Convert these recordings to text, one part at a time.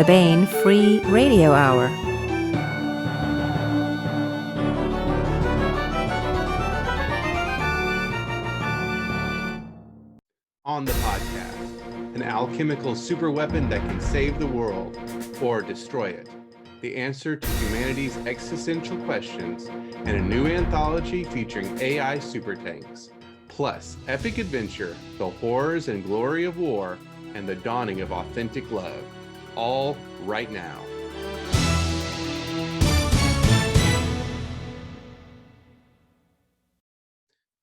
the Bain Free Radio Hour. On the podcast, an alchemical superweapon that can save the world or destroy it. The answer to humanity's existential questions, and a new anthology featuring AI super tanks. Plus, epic adventure, the horrors and glory of war, and the dawning of authentic love. All right now.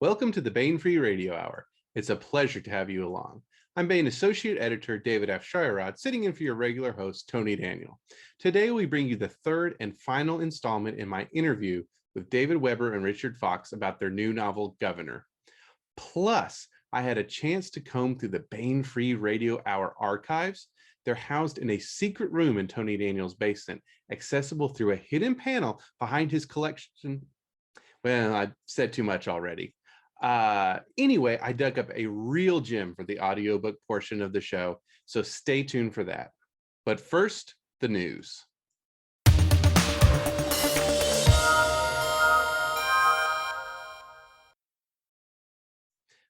Welcome to the Bain Free Radio Hour. It's a pleasure to have you along. I'm Bain Associate Editor David F. Schreierrod, sitting in for your regular host, Tony Daniel. Today, we bring you the third and final installment in my interview with David Weber and Richard Fox about their new novel, Governor. Plus, I had a chance to comb through the Bain Free Radio Hour archives. They're housed in a secret room in Tony Daniel's basement, accessible through a hidden panel behind his collection. Well, I said too much already. Anyway, I dug up a real gem for the audiobook portion of the show, so stay tuned for that. But first, the news.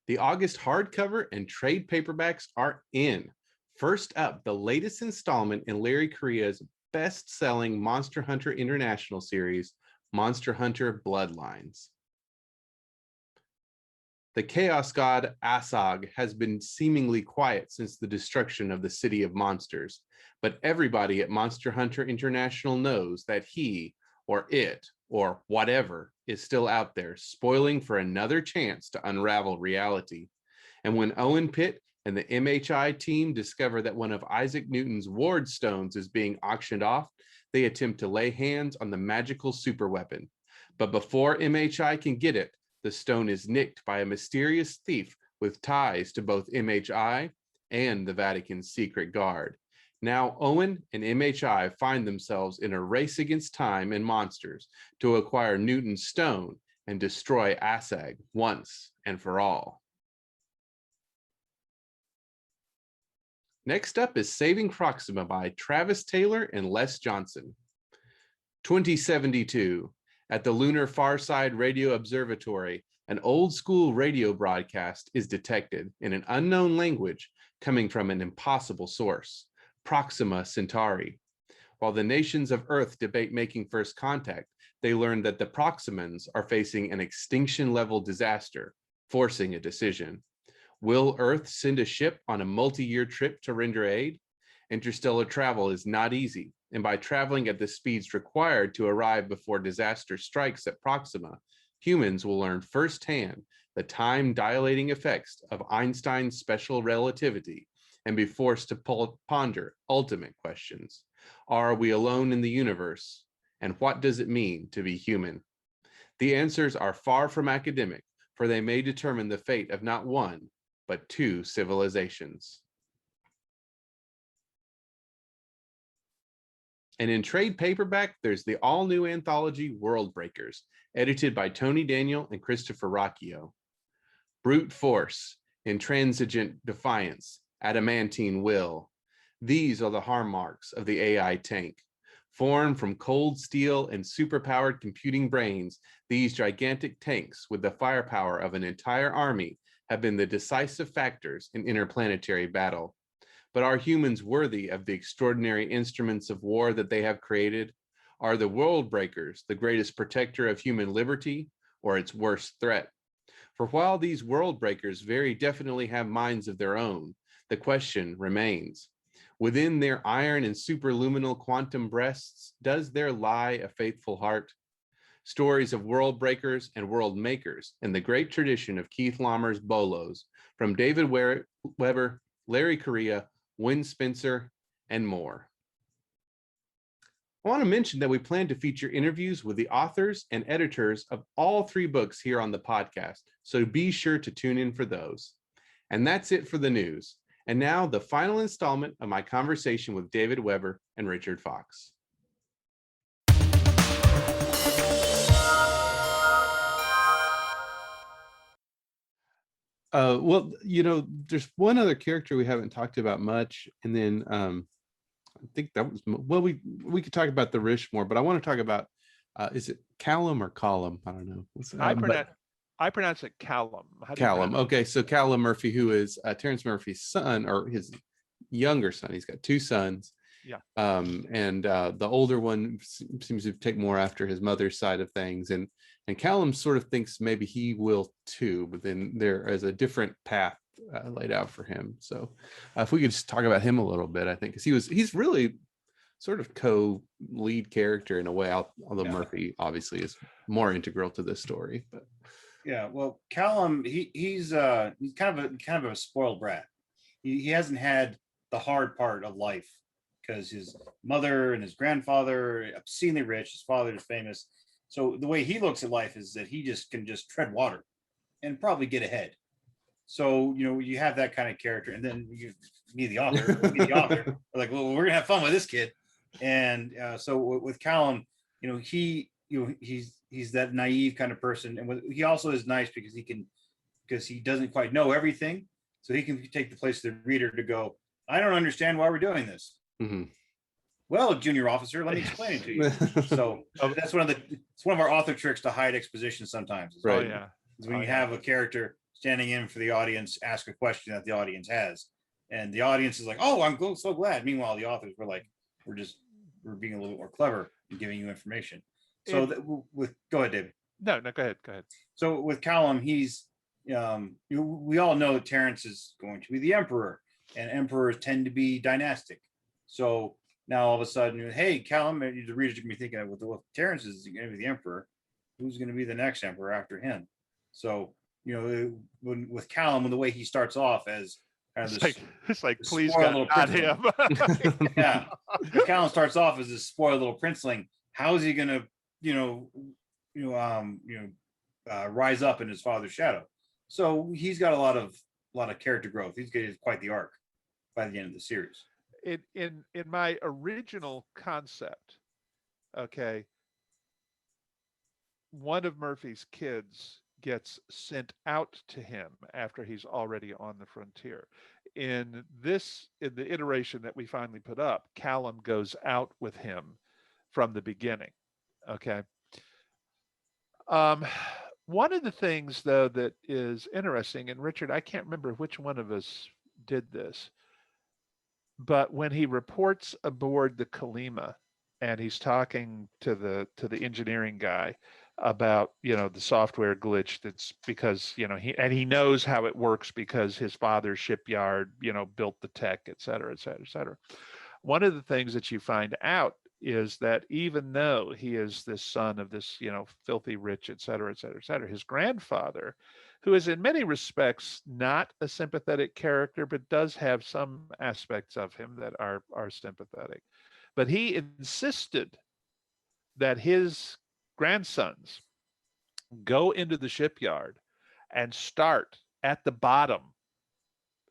The August hardcover and trade paperbacks are in. First up, the latest installment in Larry Correia's best-selling Monster Hunter International series, Monster Hunter Bloodlines. The Chaos God Asog has been seemingly quiet since the destruction of the City of Monsters, but everybody at Monster Hunter International knows that he, or it, or whatever, is still out there, spoiling for another chance to unravel reality. And when Owen Pitt and the MHI team discover that one of Isaac Newton's ward stones is being auctioned off, they attempt to lay hands on the magical superweapon. But before MHI can get it, the stone is nicked by a mysterious thief with ties to both MHI and the Vatican's secret guard. Now, Owen and MHI find themselves in a race against time and monsters to acquire Newton's stone and destroy Asag once and for all. Next up is Saving Proxima by Travis Taylor and Les Johnson. 2072. At the Lunar Farside Radio Observatory, an old-school radio broadcast is detected in an unknown language coming from an impossible source, Proxima Centauri. While the nations of Earth debate making first contact, they learn that the Proximans are facing an extinction-level disaster, forcing a decision. Will Earth send a ship on a multi-year trip to render aid? Interstellar travel is not easy, and by traveling at the speeds required to arrive before disaster strikes at Proxima, humans will learn firsthand the time-dilating effects of Einstein's special relativity and be forced to ponder ultimate questions. Are we alone in the universe? And what does it mean to be human? The answers are far from academic, for they may determine the fate of not one, but two civilizations. And in trade paperback, there's the all-new anthology World Breakers, edited by Tony Daniel and Christopher Rocchio. Brute force, intransigent defiance, adamantine will. These are the hallmarks of the AI tank. Formed from cold steel and superpowered computing brains, these gigantic tanks, with the firepower of an entire army, have been the decisive factors in interplanetary battle. But are humans worthy of the extraordinary instruments of war that they have created? Are the world breakers the greatest protector of human liberty, or its worst threat? For while these world breakers very definitely have minds of their own, the question remains. Within their iron and superluminal quantum breasts, does there lie a faithful heart? Stories of world breakers and world makers in the great tradition of Keith Laumer's Bolos, from David Weber, Larry Correia, Win Spencer, and more. I want to mention that we plan to feature interviews with the authors and editors of all three books here on the podcast, so be sure to tune in for those. And that's it for the news. And now the final installment of my conversation with David Weber and Richard Fox. Well, you know, there's one other character we haven't talked about much, and then I think that was well. We could talk about the Rish more, but I want to talk about is it Callum or Column? I don't know. I pronounce it Callum. How do you Callum. pronounce Okay, so Callum Murphy, who is Terrence Murphy's son or his younger son. He's got two sons. Yeah. And the older one seems to take more after his mother's side of things, and Callum sort of thinks maybe he will too, but then there is a different path laid out for him. So if we could just talk about him a little bit, I think, because he's really sort of co-lead character in a way, although Murphy obviously is more integral to this story. But yeah, well, Callum, he's kind of a spoiled brat. He hasn't had the hard part of life because his mother and his grandfather are obscenely rich. His father is famous. So the way he looks at life is that he just can just tread water and probably get ahead. So, you have that kind of character. And then the author, like, well, we're gonna have fun with this kid. And so with Callum, he's that naive kind of person. And he also is nice because he doesn't quite know everything. So he can take the place of the reader to go, I don't understand why we're doing this. Mm-hmm. Well, junior officer, let me explain it to you. So that's it's one of our author tricks to hide exposition sometimes. Right. Oh, yeah. Is when you have a character standing in for the audience, ask a question that the audience has. And the audience is like, oh, I'm so glad. Meanwhile, the authors were like, we're being a little bit more clever in giving you information. So go ahead, David. No, go ahead. So with Callum, he's we all know that Terrence is going to be the emperor, and emperors tend to be dynastic. So now all of a sudden, hey, Callum, the readers are going to be thinking, well, Terrence is going to be the emperor. Who's going to be the next emperor after him? So, with Callum, and the way he starts off as kind of it's like please God, not him. Yeah, Callum starts off as this spoiled little princeling. How is he going to, rise up in his father's shadow? So he's got a lot of character growth. He's getting quite the arc by the end of the series. In my original concept, okay, one of Murphy's kids gets sent out to him after he's already on the frontier. In the iteration that we finally put up, Callum goes out with him from the beginning. Okay. One of the things, though, that is interesting, and Richard, I can't remember which one of us did this, but when he reports aboard the Kalima and he's talking to the engineering guy about the software glitch, that's because he knows how it works because his father's shipyard built the tech, et cetera, et cetera, et cetera. One of the things that you find out is that even though he is this son of this filthy rich, et cetera, et cetera, et cetera, his grandfather, who is in many respects not a sympathetic character, but does have some aspects of him that are sympathetic, but he insisted that his grandsons go into the shipyard and start at the bottom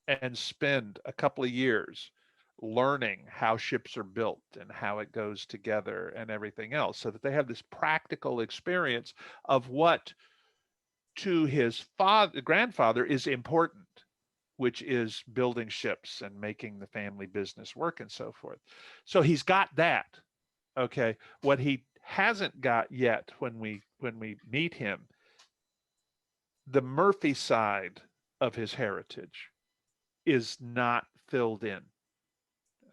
and spend a couple of years learning how ships are built and how it goes together and everything else, so that they have this practical experience of what to his grandfather is important, which is building ships and making the family business work and so forth. So he's got that. Okay. What he hasn't got yet when we meet him, the Murphy side of his heritage is not filled in.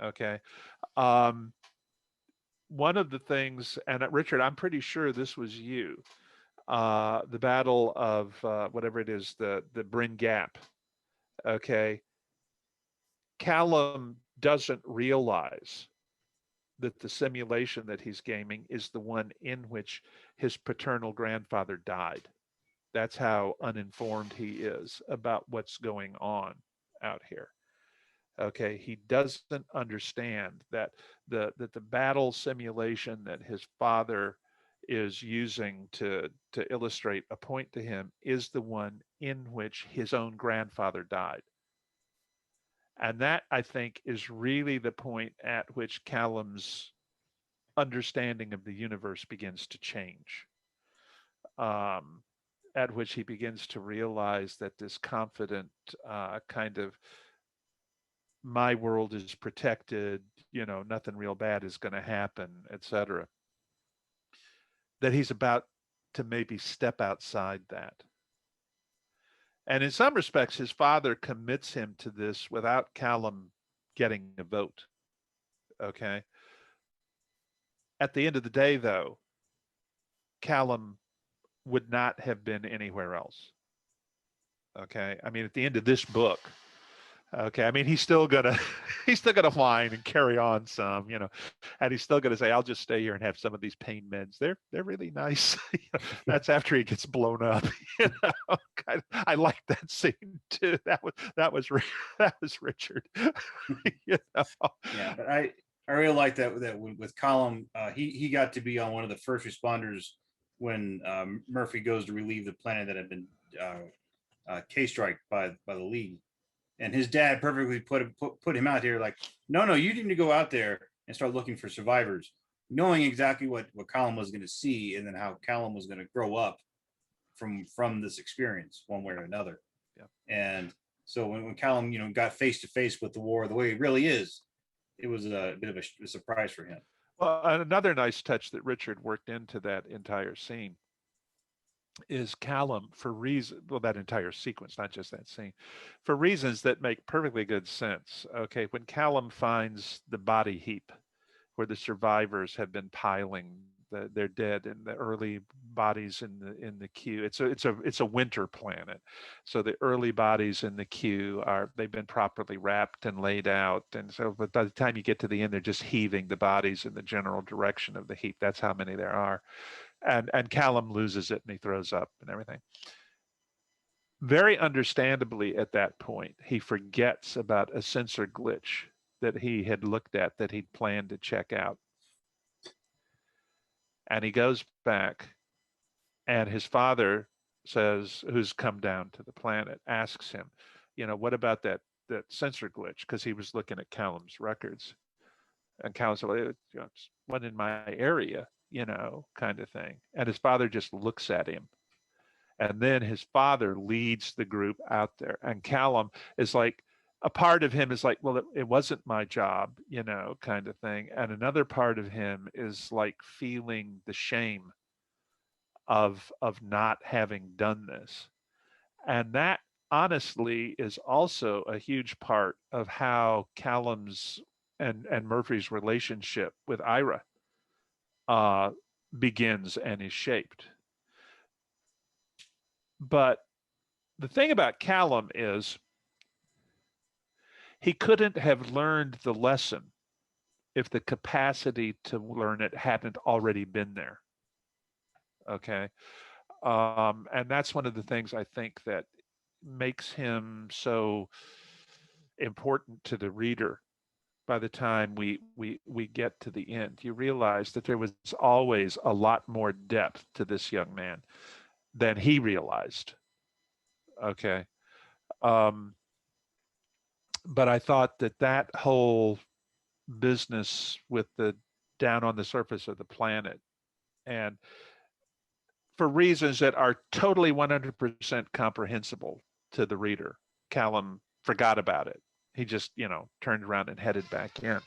Okay. One of the things, and Richard, I'm pretty sure this was you, the battle of whatever it is, the Bryn Gap. Okay. Callum doesn't realize that the simulation that he's gaming is the one in which his paternal grandfather died. That's how uninformed he is about what's going on out here. Okay, he doesn't understand that the battle simulation that his father is using to illustrate a point to him is the one in which his own grandfather died. And that, I think, is really the point at which Callum's understanding of the universe begins to change. At which he begins to realize that this confident kind of my world is protected, nothing real bad is going to happen, etc. That he's about to maybe step outside that. And in some respects, his father commits him to this without Callum getting a vote. Okay. At the end of the day, though, Callum would not have been anywhere else. Okay. I mean, at the end of this book, okay, I mean, he's still gonna whine and carry on some, and he's still gonna say, "I'll just stay here and have some of these pain meds. They're really nice." That's after he gets blown up. I like that scene too. That was Richard. Yeah, but I really like that with Colum. He got to be on one of the first responders when Murphy goes to relieve the planet that had been K-striked by the League. And his dad perfectly put him out here like, no, you need to go out there and start looking for survivors, knowing exactly what Callum was going to see and then how Callum was going to grow up from this experience one way or another. Yeah. And so when Callum, got face to face with the war the way it really is, it was a bit of a surprise for him. Well, another nice touch that Richard worked into that entire scene is Callum, that entire sequence, not just that scene, for reasons that make perfectly good sense. Okay, when Callum finds the body heap where the survivors have been piling their dead and the early bodies in the queue. It's a winter planet, so the early bodies in the queue they've been properly wrapped and laid out, and so but by the time you get to the end, they're just heaving the bodies in the general direction of the heap. That's how many there are. And Callum loses it and he throws up and everything. Very understandably at that point, he forgets about a sensor glitch that he had looked at, that he'd planned to check out. And he goes back, and his father says, who's come down to the planet, asks him, what about that sensor glitch? Because he was looking at Callum's records. And Callum said, well, it wasn't in my area, kind of thing. And his father just looks at him. And then his father leads the group out there. And Callum is like, a part of him is like, well, it wasn't my job, kind of thing. And another part of him is like feeling the shame of not having done this. And that honestly is also a huge part of how Callum's and Murphy's relationship with Ira begins and is shaped. But the thing about Callum is he couldn't have learned the lesson if the capacity to learn it hadn't already been there. Okay. And that's one of the things I think that makes him so important to the reader. By the time we get to the end, you realize that there was always a lot more depth to this young man than he realized. Okay. But I thought that whole business with the down on the surface of the planet, and for reasons that are totally 100% comprehensible to the reader, Callum forgot about it. He just, turned around and headed back in.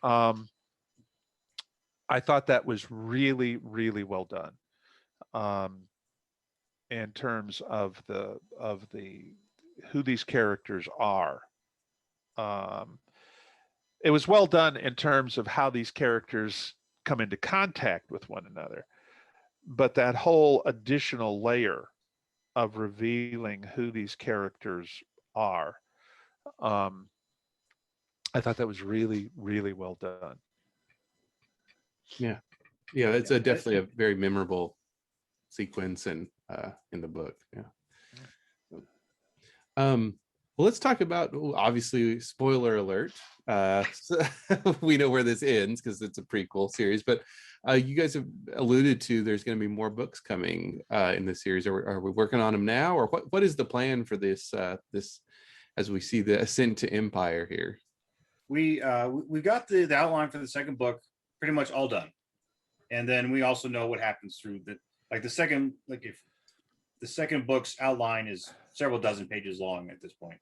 I thought that was really, really well done. In terms of the who these characters are. It was well done in terms of how these characters come into contact with one another. But that whole additional layer of revealing who these characters are, I thought that was really, really well done. Yeah, it's definitely a very memorable sequence and in the book. Yeah. Well, let's talk about, obviously, spoiler alert. So we know where this ends because it's a prequel series, but you guys have alluded to there's going to be more books coming in the series. Are we working on them now, or what is the plan for this as we see the ascent to empire here? We've got the outline for the second book pretty much all done, and then we also know what happens through if the second book's outline is several dozen pages long at this point.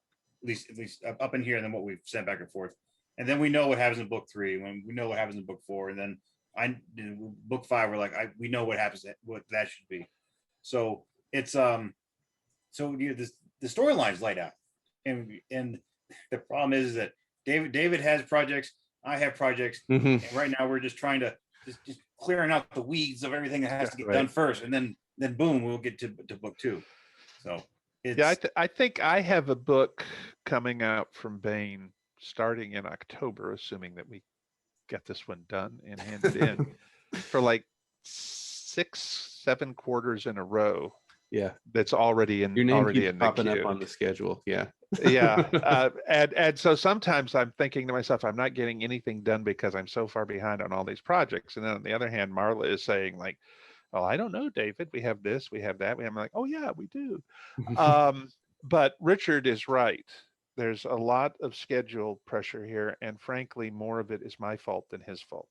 at least up in here, and then what we've sent back and forth, and then we know what happens in book 3. When we know what happens in book 4, and then book 5, we're like, we know what happens, what that should be. So it's the storyline's laid out, and the problem is that David has projects, I have projects, and right now we're just trying to just clearing out the weeds of everything that has to get done first, and then boom, we'll get to book 2. So it's I think I have a book coming out from Bain starting in October, assuming that we get this one done and handed in for like 6-7 quarters in a row. Yeah, that's already in your name already keeps in popping the up queue. on the schedule. Yeah. And so sometimes I'm thinking to myself, I'm not getting anything done because I'm so far behind on all these projects. And then on the other hand, Marla is saying like, oh, I don't know, David, we have this, we have that. I'm like, oh yeah, we do. But Richard is right. There's a lot of schedule pressure here, and frankly, more of it is my fault than his fault.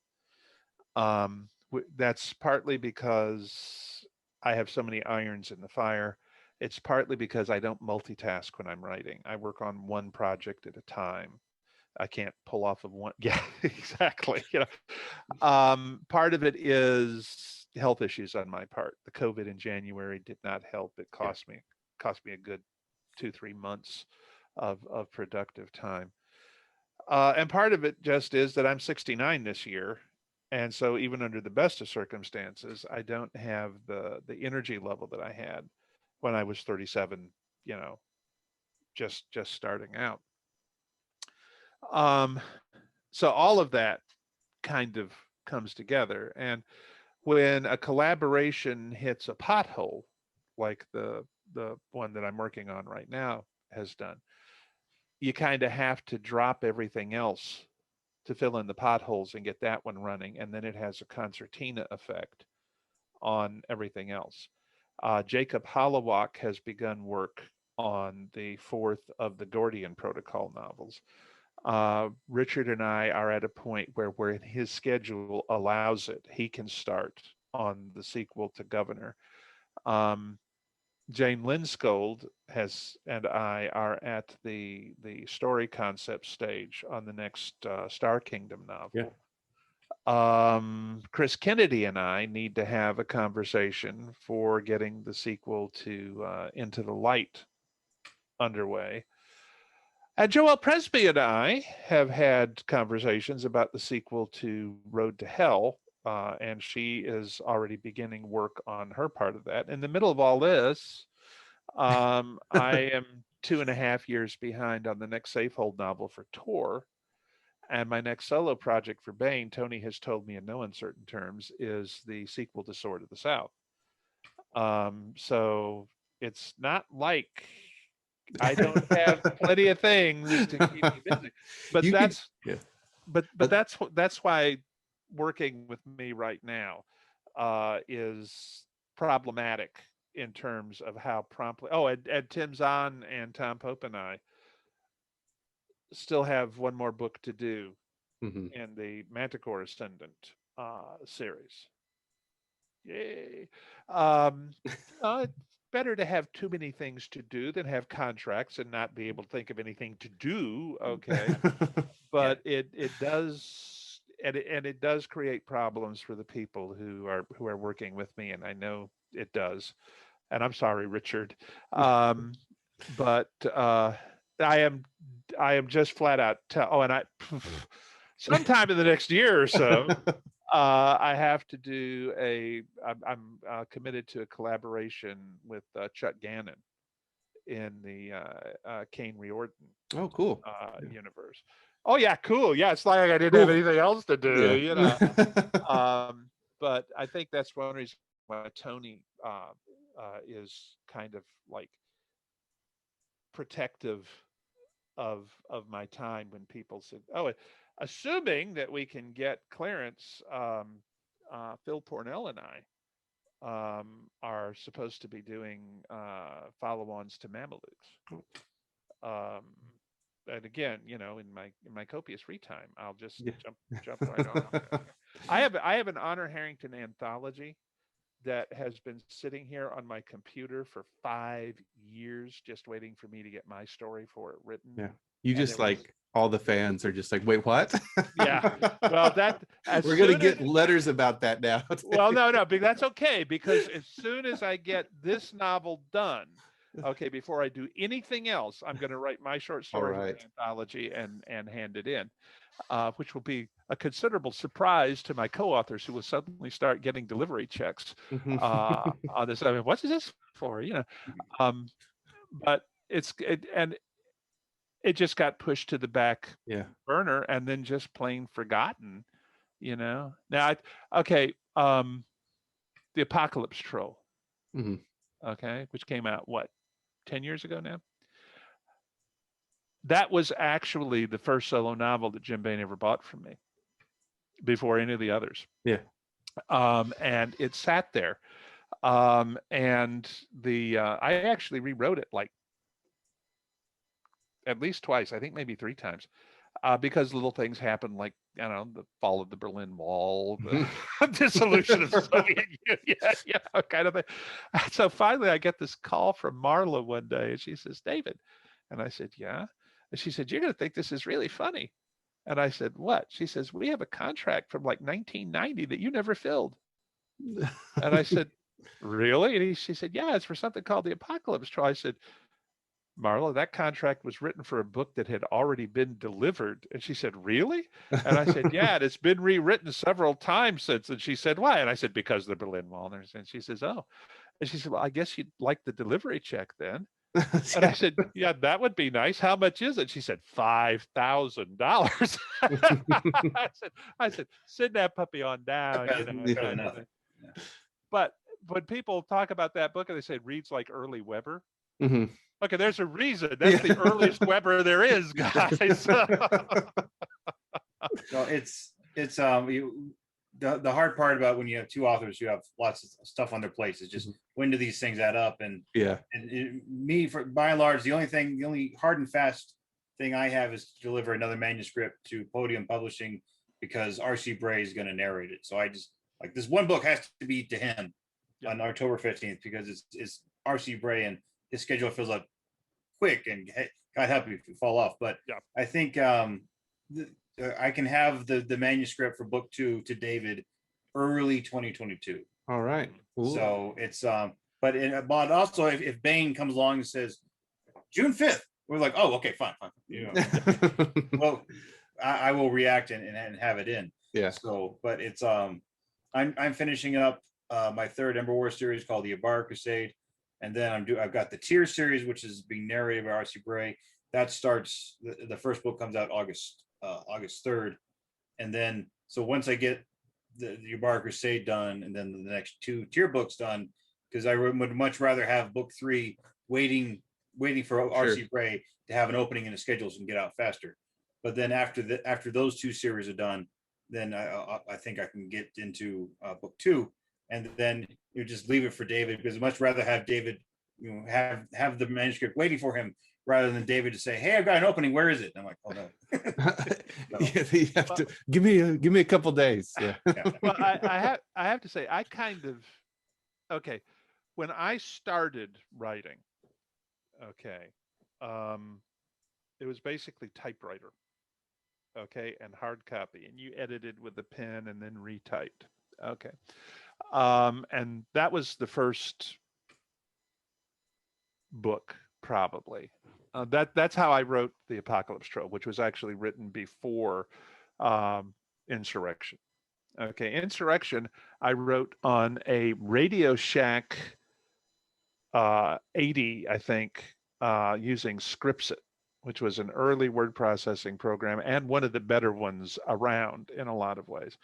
That's partly because I have so many irons in the fire. It's partly because I don't multitask when I'm writing. I work on one project at a time. I can't pull off of one. Yeah, exactly. Part of it is health issues on my part. The COVID in January did not help. It cost me a good 2-3 months of productive time. And part of it just is that I'm 69 this year. And so even under the best of circumstances, I don't have the energy level that I had when I was 37, just starting out. So all of that kind of comes together. And when a collaboration hits a pothole, like the one that I'm working on right now has done, you kind of have to drop everything else to fill in the potholes and get that one running. And then it has a concertina effect on everything else. Jacob Holowach has begun work on the 4th of the Gordian Protocol novels. Richard and I are at a point where his schedule allows it, he can start on the sequel to Governor. Jane Linskold and I are at the story concept stage on the next Star Kingdom novel. Yeah. Chris Kennedy and I need to have a conversation for getting the sequel to Into the Light underway. And Joelle Presby and I have had conversations about the sequel to Road to Hell, and she is already beginning work on her part of that. In the middle of all this, I am 2.5 years behind on the next Safehold novel for Tor. And my next solo project for Bain, Tony has told me in no uncertain terms, is the sequel to Sword of the South. So it's not like I don't have plenty of things to keep me busy. But that's why working with me right now is problematic in terms of how promptly. Oh, and Tim Zahn and Tom Pope and I still have one more book to do in the Manticore Ascendant series. Yay. It's better to have too many things to do than have contracts and not be able to think of anything to do. Okay. But it does, and it does create problems for the people who are working with me, and I know it does. And I'm sorry, Richard. But I am just flat out. Sometime in the next year or so, I have to do I'm committed to a collaboration with Chuck Gannon in the Kane Riordan. Oh, cool. Universe. Oh yeah, cool. Yeah, it's like I didn't have anything else to do, But I think that's one reason why Tony is kind of like protective of my time when people said, "Oh, assuming that we can get clearance." Phil Pornell and I are supposed to be doing follow-ons to Mamelukes. And again, in my copious free time, I'll just jump right on. I have an Honor Harrington anthology that has been sitting here on my computer for 5 years, just waiting for me to get my story for it written. Yeah. You And just it like was- all the fans are just like, wait, what? Yeah. Well, that as we're gonna soon get as- letters about that now. Well, no, but that's okay, because as soon as I get this novel done, okay, before I do anything else, I'm going to write my short story for right. the anthology and hand it in, which will be a considerable surprise to my co-authors, who will suddenly start getting delivery checks on this. I mean, what's this for? But and it just got pushed to the back Yeah. burner and then just plain forgotten. Now, okay, the Apocalypse Troll, Mhm. okay, which came out, what, 10 years ago now? That was actually the first solo novel that Jim Baen ever bought from me before any of the others. Yeah. And it sat there. And I actually rewrote it like at least twice, I think maybe 3 times. Because little things happen, like, I don't know, the fall of the Berlin Wall, the dissolution of the Soviet Union, kind of thing. So finally, I get this call from Marla one day, and she says, "David," and I said, "Yeah," and she said, "You're going to think this is really funny," and I said, "What?" She says, "We have a contract from like 1990 that you never filled," and I said, "Really?" And she said, "Yeah, it's for something called the Apocalypse Troll." I said, "Marla, that contract was written for a book that had already been delivered." And she said, "Really?" And I said, "Yeah, and it's been rewritten several times since." And she said, "Why?" And I said, "Because of the Berlin Wall." And she says, "Oh." And she said, "Well, I guess you'd like the delivery check then." And I said, "Yeah, that would be nice. How much is it?" She said, $5,000. I said, "Send that puppy on down." Better than nothing. Yeah. But when people talk about that book and they say it reads like early Weber, Mhm. okay, there's a reason. That's the earliest Weber there is, guys. So it's the hard part about when you have 2 authors who have lots of stuff on their plates is just when do these things add up? And Yeah. for by and large, the only hard and fast thing I have is to deliver another manuscript to Podium Publishing, because R.C. Bray is going to narrate it. So I just like, this one book has to be to him on October 15th, because it's R.C. Bray and his schedule fills up quick, and God help you if you fall off. But I think I can have the manuscript for book 2 to David early 2022. All right. Ooh. So it's but also if Baen comes along and says June 5th, we're like, oh, okay, fine. Well, I will react and have it in. Yeah. So, but it's I'm finishing up my 3rd Ember War series called the Abar Crusade, and then I've got the Tear series, which is being narrated by R.C. Bray. That starts, the first book comes out August 3rd, and then so once I get the Abar Crusade done, and then the next 2 Tear books done, because I would much rather have book 3 waiting for R.C. Bray to have an opening in the schedule so we can get out faster. But then after those 2 series are done, then I think I can get into book 2, and then just leave it for David, because I'd much rather have David have the manuscript waiting for him, rather than David to say, "Hey, I've got an opening. Where is it?" And I'm like, "Oh no." You have to give me a couple days. Yeah. Well, I have to say, I kind of, okay, when I started writing, okay, it was basically typewriter, okay, and hard copy, and you edited with a pen and then retyped, okay, and that was the first book, probably. That's how I wrote the Apocalypse Troll, which was actually written before Insurrection. Okay, Insurrection I wrote on a Radio Shack 80, I think, using Scripsit, which was an early word processing program and one of the better ones around in a lot of ways.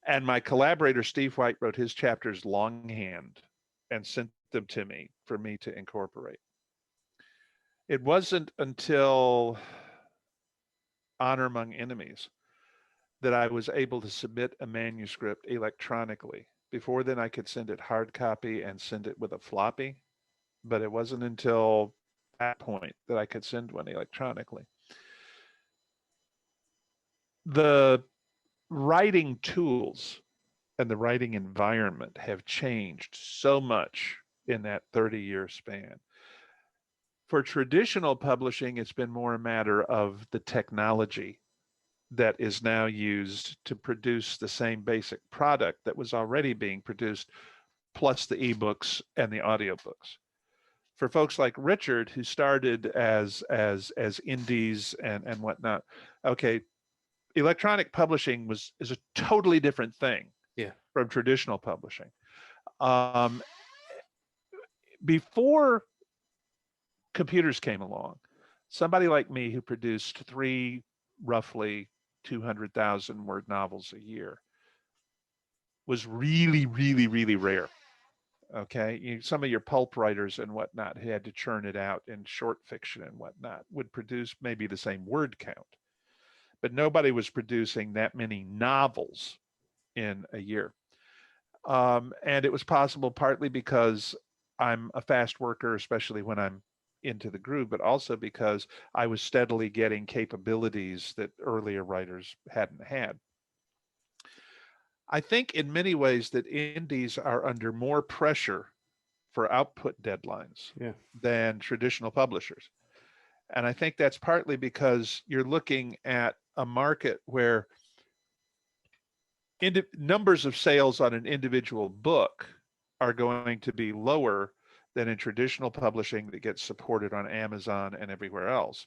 And my collaborator, Steve White, wrote his chapters longhand and sent them to me for me to incorporate. It wasn't until Honor Among Enemies that I was able to submit a manuscript electronically. Before then, I could send it hard copy and send it with a floppy, but it wasn't until that point that I could send one electronically. The writing tools and the writing environment have changed so much in that 30-year span. For traditional publishing, it's been more a matter of the technology that is now used to produce the same basic product that was already being produced, plus the ebooks and the audiobooks. For folks like Richard, who started as indies and whatnot, okay, electronic publishing is a totally different thing Yeah. from traditional publishing. Um, Before computers came along, somebody like me who produced three roughly 200,000 word novels a year was really, really, really rare. Okay. Some of your pulp writers and whatnot who had to churn it out in short fiction and whatnot would produce maybe the same word count, but nobody was producing that many novels in a year. And it was possible partly because I'm a fast worker, especially when I'm into the groove, but also because I was steadily getting capabilities that earlier writers hadn't had. I think in many ways that indies are under more pressure for output deadlines Yeah. than traditional publishers. And I think that's partly because you're looking at a market where numbers of sales on an individual book are going to be lower than in traditional publishing that gets supported on Amazon and everywhere else.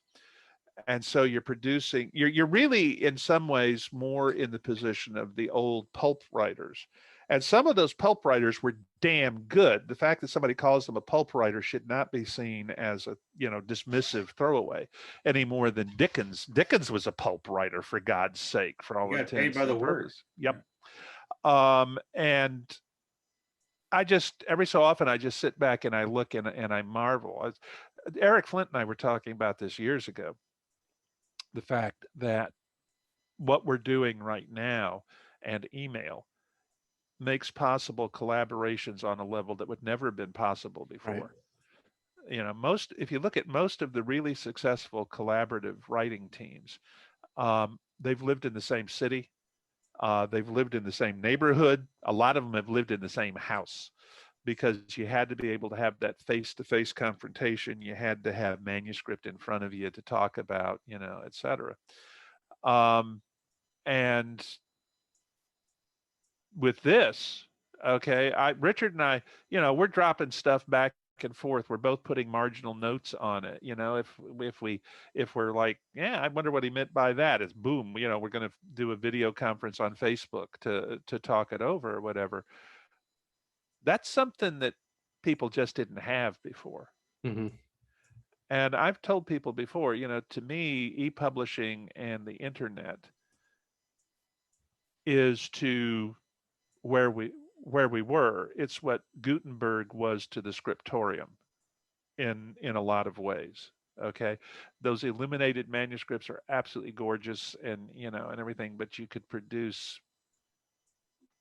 And so you're really in some ways more in the position of the old pulp writers. And some of those pulp writers were damn good. The fact that somebody calls them a pulp writer should not be seen as a, dismissive throwaway any more than Dickens. Dickens was a pulp writer, for God's sake, for all You got paid intents by the and word. purposes. Yep. And I just, every so often, I just sit back and I look and I marvel. Eric Flint and I were talking about this years ago. The fact that what we're doing right now and email makes possible collaborations on a level that would never have been possible before. If you look at most of the really successful collaborative writing teams, they've lived in the same city. They've lived in the same neighborhood. A lot of them have lived in the same house because you had to be able to have that face-to-face confrontation. You had to have manuscript in front of you to talk about, et cetera. And with this, okay, Richard and I, we're dropping stuff back and forth. We're both putting marginal notes on it. If we're like, yeah, I wonder what he meant by that. It's boom. We're going to do a video conference on Facebook to talk it over or whatever. That's something that people just didn't have before. Mm-hmm. And I've told people before, to me, e-publishing and the internet is to where we were. It's what Gutenberg was to the scriptorium in a lot of ways. Okay, those illuminated manuscripts are absolutely gorgeous and and everything, but you could produce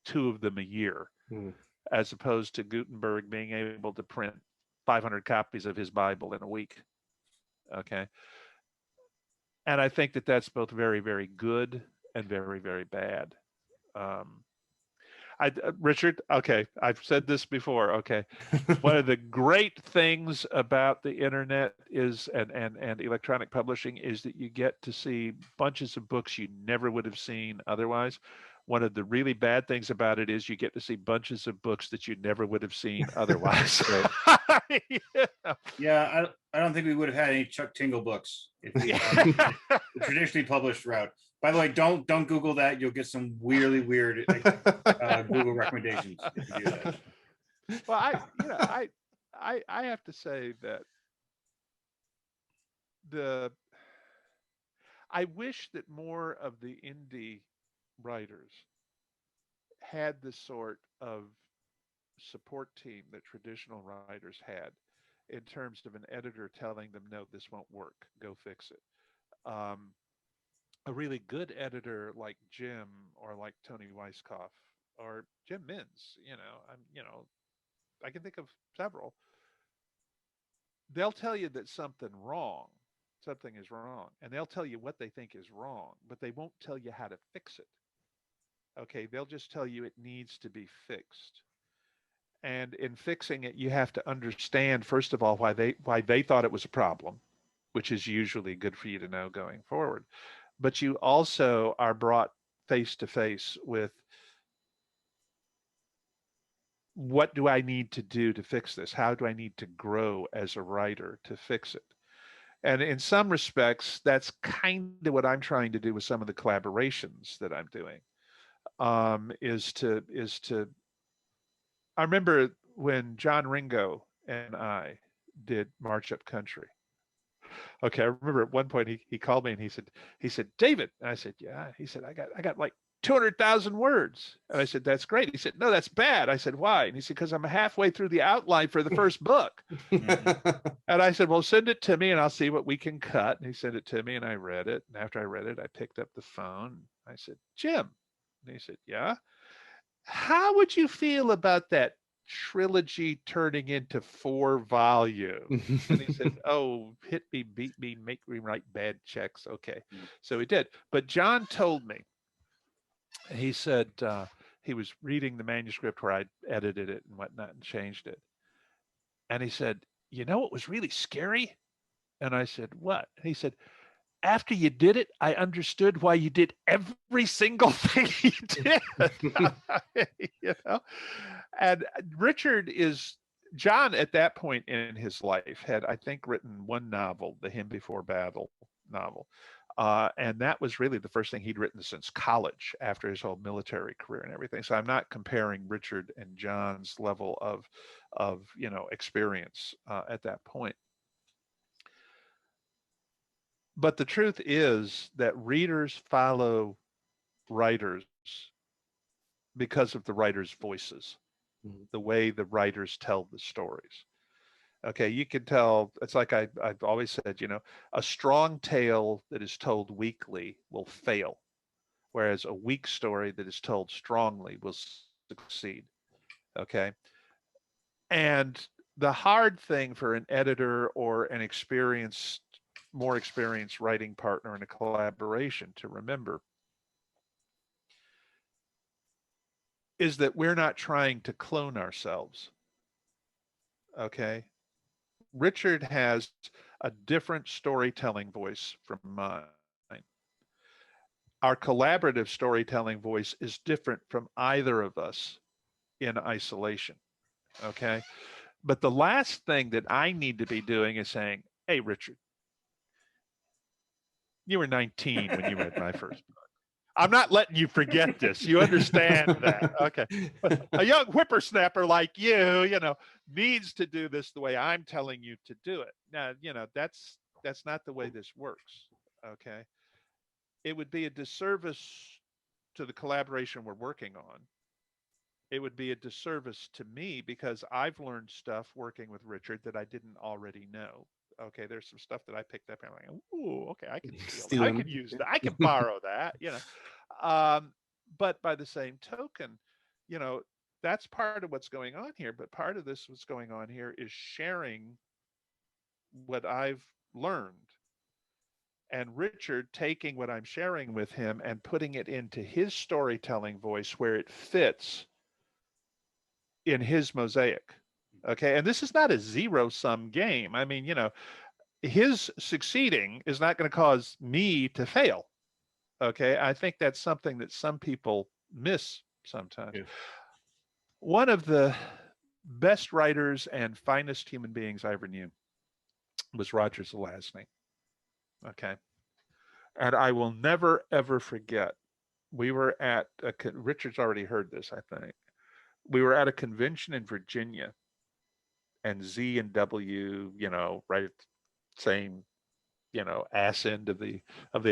2 of them a year, as opposed to Gutenberg being able to print 500 copies of his Bible in a week. Okay, and I think that that's both very, very good and very, very bad. Um, Richard, okay, I've said this before. Okay, one of the great things about the internet is and electronic publishing is that you get to see bunches of books you never would have seen otherwise. One of the really bad things about it is you get to see bunches of books that you never would have seen otherwise. Yeah, I don't think we would have had any Chuck Tingle books if we the traditionally published route. By the way, don't Google that. You'll get some weirdly weird Google recommendations if you do that. Well, I have to say that I wish that more of the indie writers had the sort of support team that traditional writers had in terms of an editor telling them, no, this won't work, go fix it. A really good editor like Jim or like Tony Weisskopf or Jim Mins, I can think of several. They'll tell you that something is wrong, and they'll tell you what they think is wrong, but they won't tell you how to fix it. Okay, they'll just tell you it needs to be fixed. And in fixing it, you have to understand, first of all, why they thought it was a problem, which is usually good for you to know going forward. But you also are brought face to face with, what do I need to do to fix this? How do I need to grow as a writer to fix it? And in some respects, that's kind of what I'm trying to do with some of the collaborations that I'm doing. Is to I remember when John Ringo and I did March Up Country. Okay, I remember at one point he called me and he said, David, and I said, yeah. He said, I got like 200,000 words. And I said, that's great. He said, no, that's bad. I said, why? And he said, because I'm halfway through the outline for the first book. And I said, well, send it to me and I'll see what we can cut. And he sent it to me and I read it. And after I read it, I picked up the phone. I said, Jim. And he said, yeah. How would you feel about that trilogy turning into 4 volumes? And he said, oh, hit me, beat me, make me write bad checks. Okay. So he did. But John told me, he said, he was reading the manuscript where I edited it and whatnot and changed it. And he said, you know what was really scary? And I said, what? And he said, after you did it, I understood why you did every single thing you did. You know? And John at that point in his life had, I think, written one novel, The Hymn Before Battle novel. And that was really the first thing he'd written since college after his whole military career and everything. So I'm not comparing Richard and John's level of experience at that point. But the truth is that readers follow writers because of the writers' voices, the way the writers tell the stories. Okay, you can tell, it's like I've always said, a strong tale that is told weakly will fail, whereas a weak story that is told strongly will succeed. Okay. And the hard thing for an editor or an more experienced writing partner in a collaboration to remember is that we're not trying to clone ourselves. Okay. Richard has a different storytelling voice from mine. Our collaborative storytelling voice is different from either of us in isolation. Okay. But the last thing that I need to be doing is saying, hey, Richard, you were 19 when you read my first book. I'm not letting you forget this. You understand that. Okay. But a young whippersnapper like you, needs to do this the way I'm telling you to do it. Now, that's not the way this works. Okay. It would be a disservice to the collaboration we're working on. It would be a disservice to me because I've learned stuff working with Richard that I didn't already know. Okay, there's some stuff that I picked up and I'm like, ooh, okay, I can steal that. I can use that. I can borrow that, But by the same token, that's part of what's going on here. But part of this, what's going on here, is sharing what I've learned. And Richard taking what I'm sharing with him and putting it into his storytelling voice where it fits in his mosaic. Okay. And this is not a zero-sum game. I mean, his succeeding is not going to cause me to fail. Okay. I think that's something that some people miss sometimes. Yeah. One of the best writers and finest human beings I ever knew was Roger Zelazny. Okay. And I will never, ever forget, we were at, Richard's already heard this, I think. We were at a convention in Virginia, and Z and W, right, same, ass end of the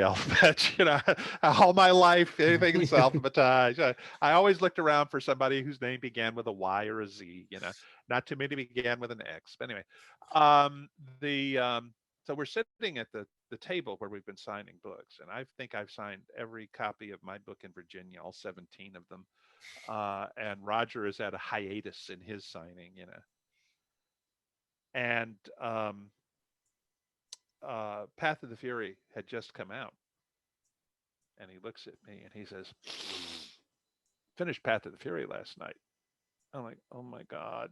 alphabet. All my life, anything is alphabetized. I always looked around for somebody whose name began with a Y or a Z. Not too many began with an X. But anyway, so we're sitting at the table where we've been signing books, and I think I've signed every copy of my book in Virginia, all 17 of them. And Roger is at a hiatus in his signing, And Path of the Fury had just come out. And he looks at me and he says, finished Path of the Fury last night. I'm like, oh my God.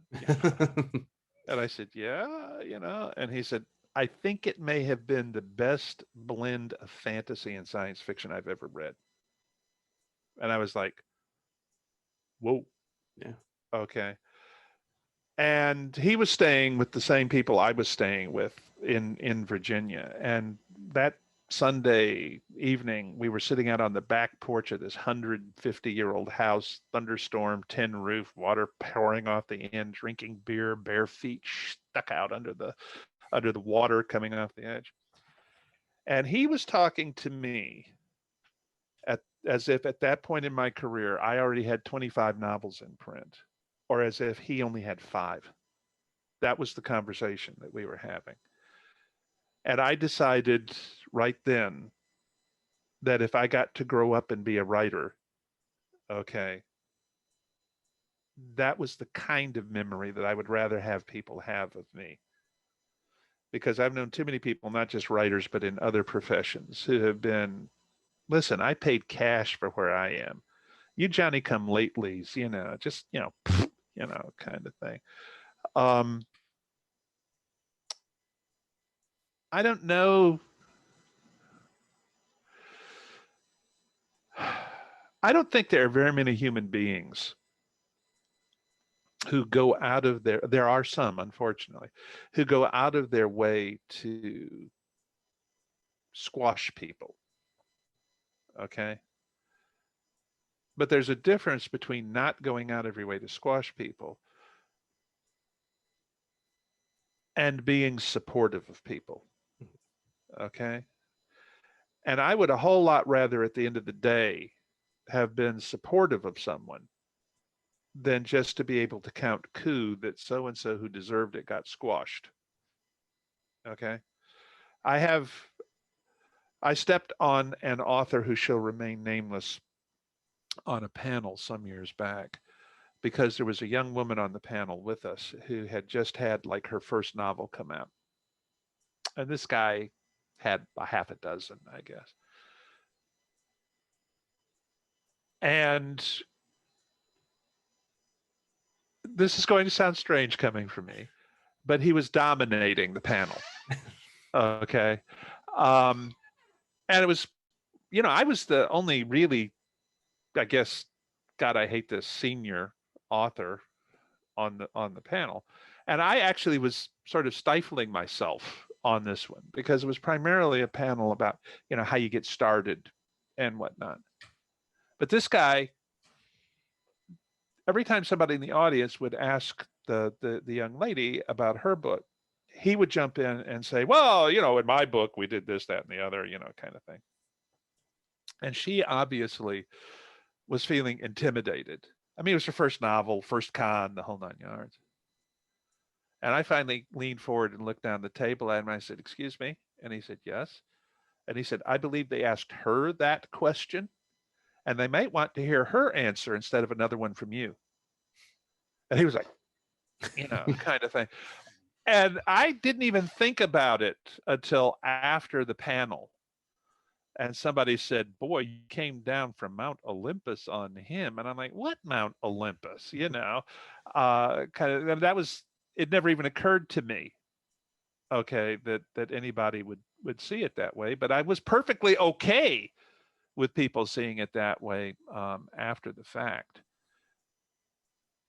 And I said, yeah, and he said, I think it may have been the best blend of fantasy and science fiction I've ever read. And I was like, whoa. Yeah. Okay. And he was staying with the same people I was staying with in Virginia. And that Sunday evening, we were sitting out on the back porch of this 150-year-old house, thunderstorm, tin roof, water pouring off the end, drinking beer, bare feet stuck out under the water coming off the edge. And he was talking to me as if at that point in my career, I already had 25 novels in print, or as if he only had 5. That was the conversation that we were having. And I decided right then that if I got to grow up and be a writer, okay, that was the kind of memory that I would rather have people have of me. Because I've known too many people, not just writers, but in other professions, who have been, listen, I paid cash for where I am. You Johnny come latelys, just, kind of thing. I don't know. I don't think there are very many human beings who go out of there are some, unfortunately, who go out of their way to squash people. Okay. But there's a difference between not going out of your way to squash people and being supportive of people. Okay. And I would a whole lot rather at the end of the day have been supportive of someone than just to be able to count coup that so-and-so who deserved it got squashed. Okay. I stepped on an author who shall remain nameless on a panel some years back because there was a young woman on the panel with us who had just had like her first novel come out. And this guy had a half a dozen, I guess. And this is going to sound strange coming from me, but he was dominating the panel. Okay. And it was, I was the only really, I guess, God, I hate this, senior author on the panel. And I actually was sort of stifling myself on this one because it was primarily a panel about, how you get started and whatnot. But this guy, every time somebody in the audience would ask the young lady about her book, he would jump in and say, well, in my book, we did this, that, and the other, kind of thing. And she obviously was feeling intimidated. I mean, it was her first novel, first con, the whole 9 yards. And I finally leaned forward and looked down the table at him. And I said, excuse me? And he said, yes. And he said, I believe they asked her that question. And they might want to hear her answer instead of another one from you. And he was like, kind of thing. And I didn't even think about it until after the panel. And somebody said, boy, you came down from Mount Olympus on him. And I'm like, what Mount Olympus? That was, it never even occurred to me, okay, that anybody would see it that way. But I was perfectly okay with people seeing it that way after the fact.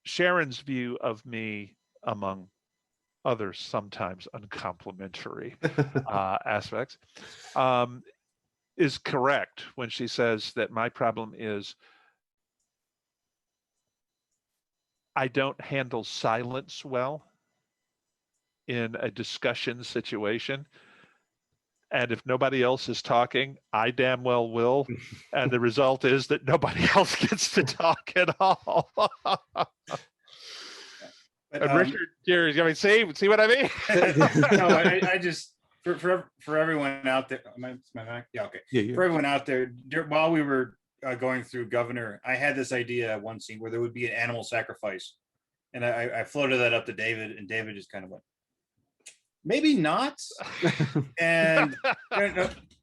Sharon's view of me, among other sometimes uncomplimentary aspects, is correct when she says that my problem is I don't handle silence well in a discussion situation. And if nobody else is talking, I damn well will. And the result is that nobody else gets to talk at all. But, and Richard here is going, see what I mean? No, I just, for everyone out there, my back? Yeah, okay. Yeah. For everyone out there, while we were going through Governor, I had this idea, one scene where there would be an animal sacrifice. And I floated that up to David, and David just kind of went, maybe not. And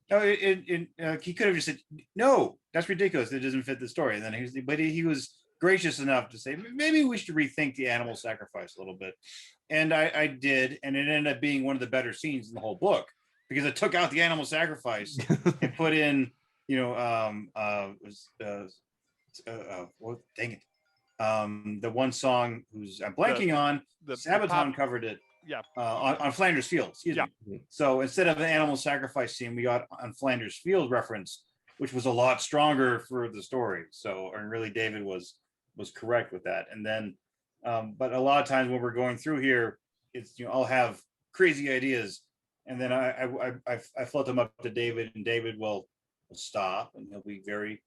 he could have just said, no, that's ridiculous. It doesn't fit the story. And then he was gracious enough to say maybe we should rethink the animal sacrifice a little bit, and I did, and it ended up being one of the better scenes in the whole book because it took out the animal sacrifice and put in, well, dang it, the one song who's I'm blanking on. Sabaton covered it. Yeah. On Flanders Field. Excuse me. So instead of an animal sacrifice scene, we got on Flanders Field reference, which was a lot stronger for the story. So, and really, David was correct with that. And then, but a lot of times when we're going through here, it's I'll have crazy ideas, and then I float them up to David, and David will stop, and he'll be very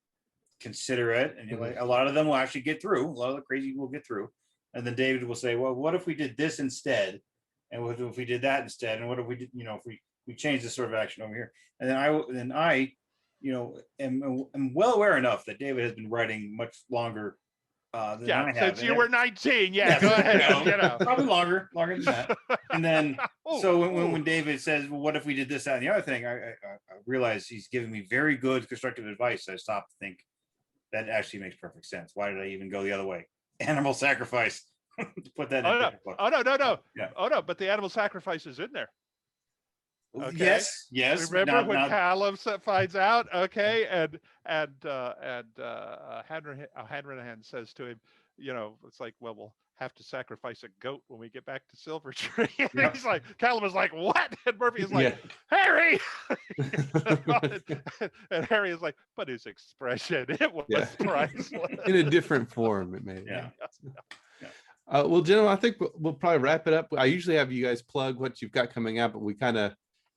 considerate, and a lot of them will actually get through. A lot of the crazy will get through, and then David will say, "Well, what if we did this instead? And what if we did that instead? And what if we did, if we change this sort of action over here?" And then I am well aware enough that David has been writing much longer than I have. Since you were 19. Yeah, go ahead. Probably longer than that. And then, when David says, "Well, what if we did this, that, and the other thing?" I realize he's giving me very good constructive advice. I stop to think that actually makes perfect sense. Why did I even go the other way? Animal sacrifice. Put that in no. book. Oh no. Yeah. Oh no, but the animal sacrifice is in there. Okay. Yes. Remember when Callum finds out? Okay, and Hanrahan says to him, it's like, well, we'll have to sacrifice a goat when we get back to Silver Tree. And he's like, Callum is like, what? And Murphy is like, Harry. And Harry is like, but his expression, it was priceless. In a different form, it may. Yeah. Well, gentlemen, I think we'll probably wrap it up. I usually have you guys plug what you've got coming out, but we kind of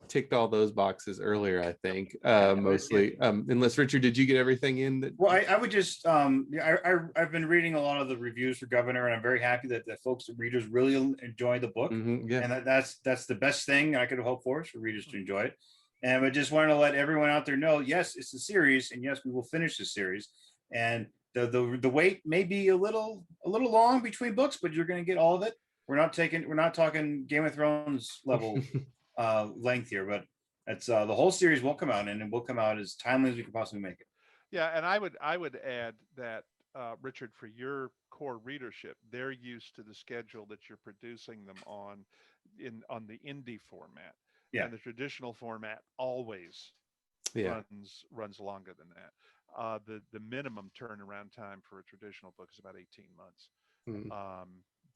ticked all those boxes earlier, I think, mostly. Unless, Richard, did you get everything in? Well, I would just, I've been reading a lot of the reviews for Governor, and I'm very happy that folks, readers really enjoy the book. And that's the best thing I could hope for, is for readers to enjoy it. And I just wanted to let everyone out there know, yes, it's a series, and yes, we will finish this series. And the wait may be a little long between books, but you're going to get all of it. We're not talking Game of Thrones level length here, but it's the whole series will come out, and it will come out as timely as we can possibly make it. Yeah, and I would add that Richard, for your core readership, they're used to the schedule that you're producing them on the indie format. Yeah. And the traditional format always runs longer than that. The minimum turnaround time for a traditional book is about 18 months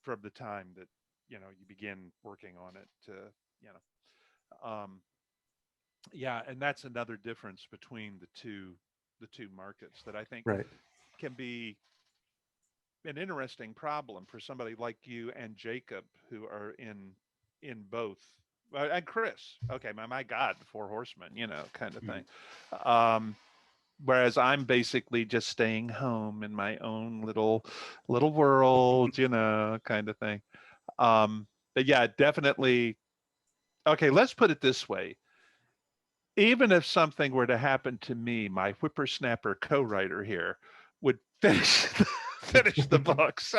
from the time that you begin working on it to and that's another difference between the two markets that I think can be an interesting problem for somebody like you and Jacob, who are in both, and Chris. Okay, my God, the Four Horsemen, kind of thing. Whereas I'm basically just staying home in my own little world, kind of thing. But yeah, definitely. Okay, let's put it this way. Even if something were to happen to me, my whippersnapper co-writer here would finish the books.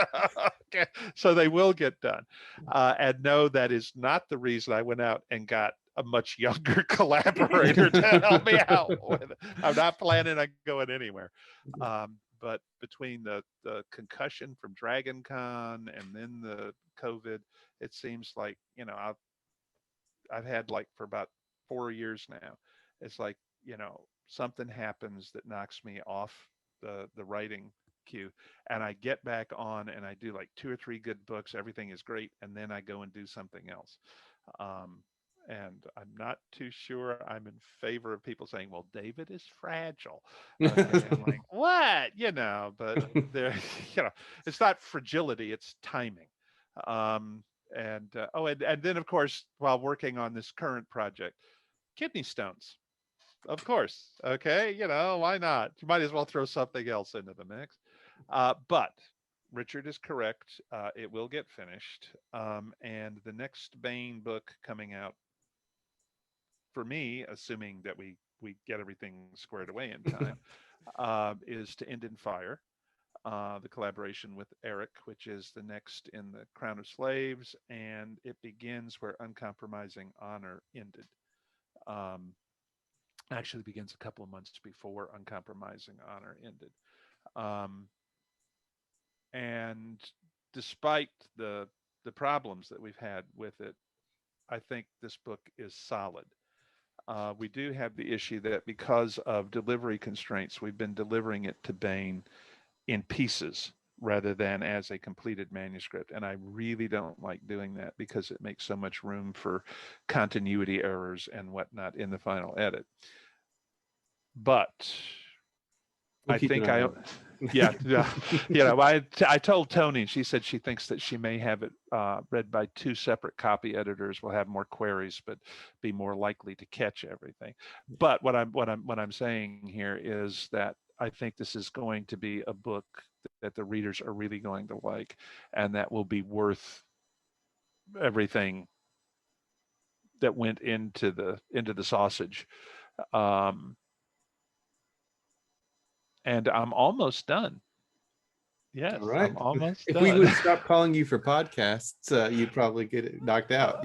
Okay, so they will get done. And no, that is not the reason I went out and got a much younger collaborator to help me out with it. I'm not planning on going anywhere. But between the concussion from Dragon Con and then the COVID, it seems like, I've had like for about 4 years now. It's like, something happens that knocks me off the writing queue, and I get back on and I do like 2 or 3 good books. Everything is great. And then I go and do something else. And I'm not too sure I'm in favor of people saying, well, David is fragile. Okay, I'm like, what? But there, it's not fragility, it's timing. And then, of course, while working on this current project, kidney stones, of course. Okay, why not? You might as well throw something else into the mix. But Richard is correct. It will get finished. And the next Bane book coming out, for me, assuming that we get everything squared away in time, is To End in Fire. The collaboration with Eric, which is the next in the Crown of Slaves, and it begins where Uncompromising Honor ended. Actually begins a couple of months before Uncompromising Honor ended. And despite the problems that we've had with it, I think this book is solid. We do have the issue that because of delivery constraints, we've been delivering it to Bain in pieces rather than as a completed manuscript. And I really don't like doing that because it makes so much room for continuity errors and whatnot in the final edit. But We'll I keep think an eye on it. I told Tony, and she said she thinks that she may have it read by two separate copy editors. Will have more queries, but be more likely to catch everything. But what I'm saying here is that I think this is going to be a book that the readers are really going to like, and that will be worth everything that went into the sausage. And I'm almost done. Yes, All right. I'm almost If done. we would stop calling you for podcasts, you'd probably get it knocked out,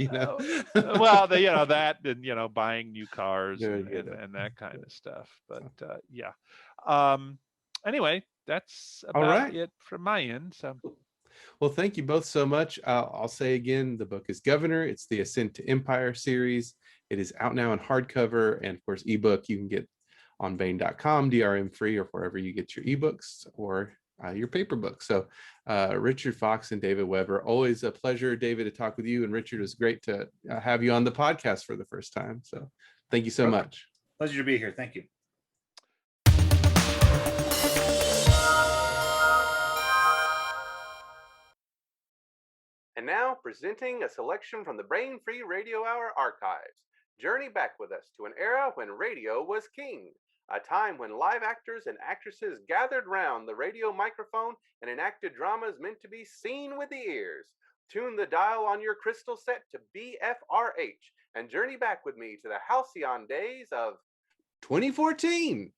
Well, that and buying new cars and that kind of stuff. But yeah. Anyway, that's All about right. it from my end. So. Well, thank you both so much. I'll say again, the book is Governor. It's the Ascent to Empire series. It is out now in hardcover and, of course, ebook. You can get on Bain.com, DRM free, or wherever you get your ebooks or your paper books. So Richard Fox and David Weber, always a pleasure, David, to talk with you. And Richard, it was great to have you on the podcast for the first time. So thank you so much. Pleasure to be here. Thank you. And now, presenting a selection from the Brain Free Radio Hour archives. Journey back with us to an era when radio was king, a time when live actors and actresses gathered round the radio microphone and enacted dramas meant to be seen with the ears. Tune the dial on your crystal set to BFRH and journey back with me to the halcyon days of 2014.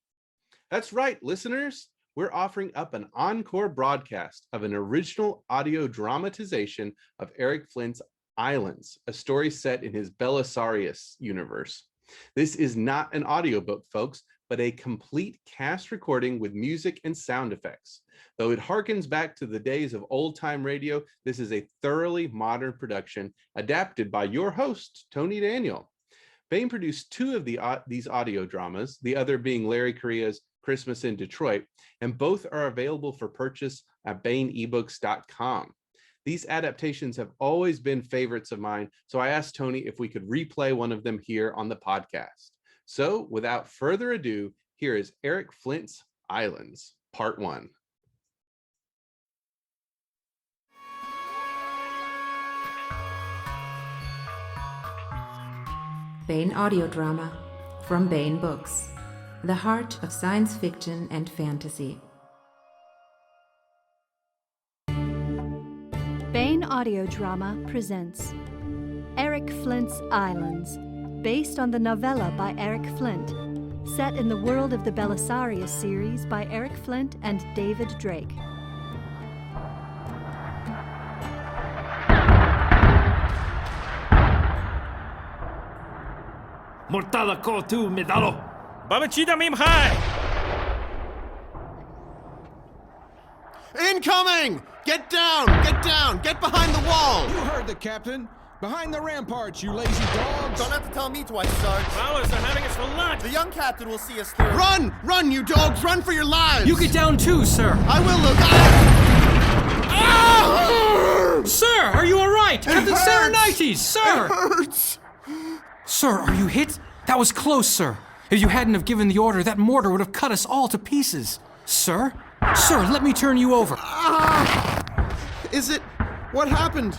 That's right, listeners. We're offering up an encore broadcast of an original audio dramatization of Eric Flint's Islands, a story set in his Belisarius universe. This is not an audiobook, folks, but a complete cast recording with music and sound effects. Though it harkens back to the days of old-time radio, this is a thoroughly modern production adapted by your host, Tony Daniel. Bain produced two of these audio dramas, the other being Larry Correa's Christmas in Detroit, and both are available for purchase at bainebooks.com. These adaptations have always been favorites of mine, so I asked Tony if we could replay one of them here on the podcast. So without further ado, here is Eric Flint's Islands, Part 1. Bain Audio Drama from Bain Books, the heart of science fiction and fantasy. Bain Audio Drama presents Eric Flint's Islands, based on the novella by Eric Flint, set in the world of the Belisarius series by Eric Flint and David Drake. Mortada ko tu medalo. Babachida mim hai. Incoming! Get down! Get down! Get behind the wall! You heard the captain. Behind the ramparts, you lazy dogs! Don't have to tell me twice, Sarge. Flowers are having us for lunch. The young captain will see us through. Run! Run, you dogs! Run for your lives! You get down too, sir. I will, Luke. Ah! Sir, are you all right? Captain hurts. Serenites, sir. It hurts! Sir, are you hit? That was close, sir. If you hadn't have given the order, that mortar would have cut us all to pieces. Sir? Sir, let me turn you over. Is it... What happened?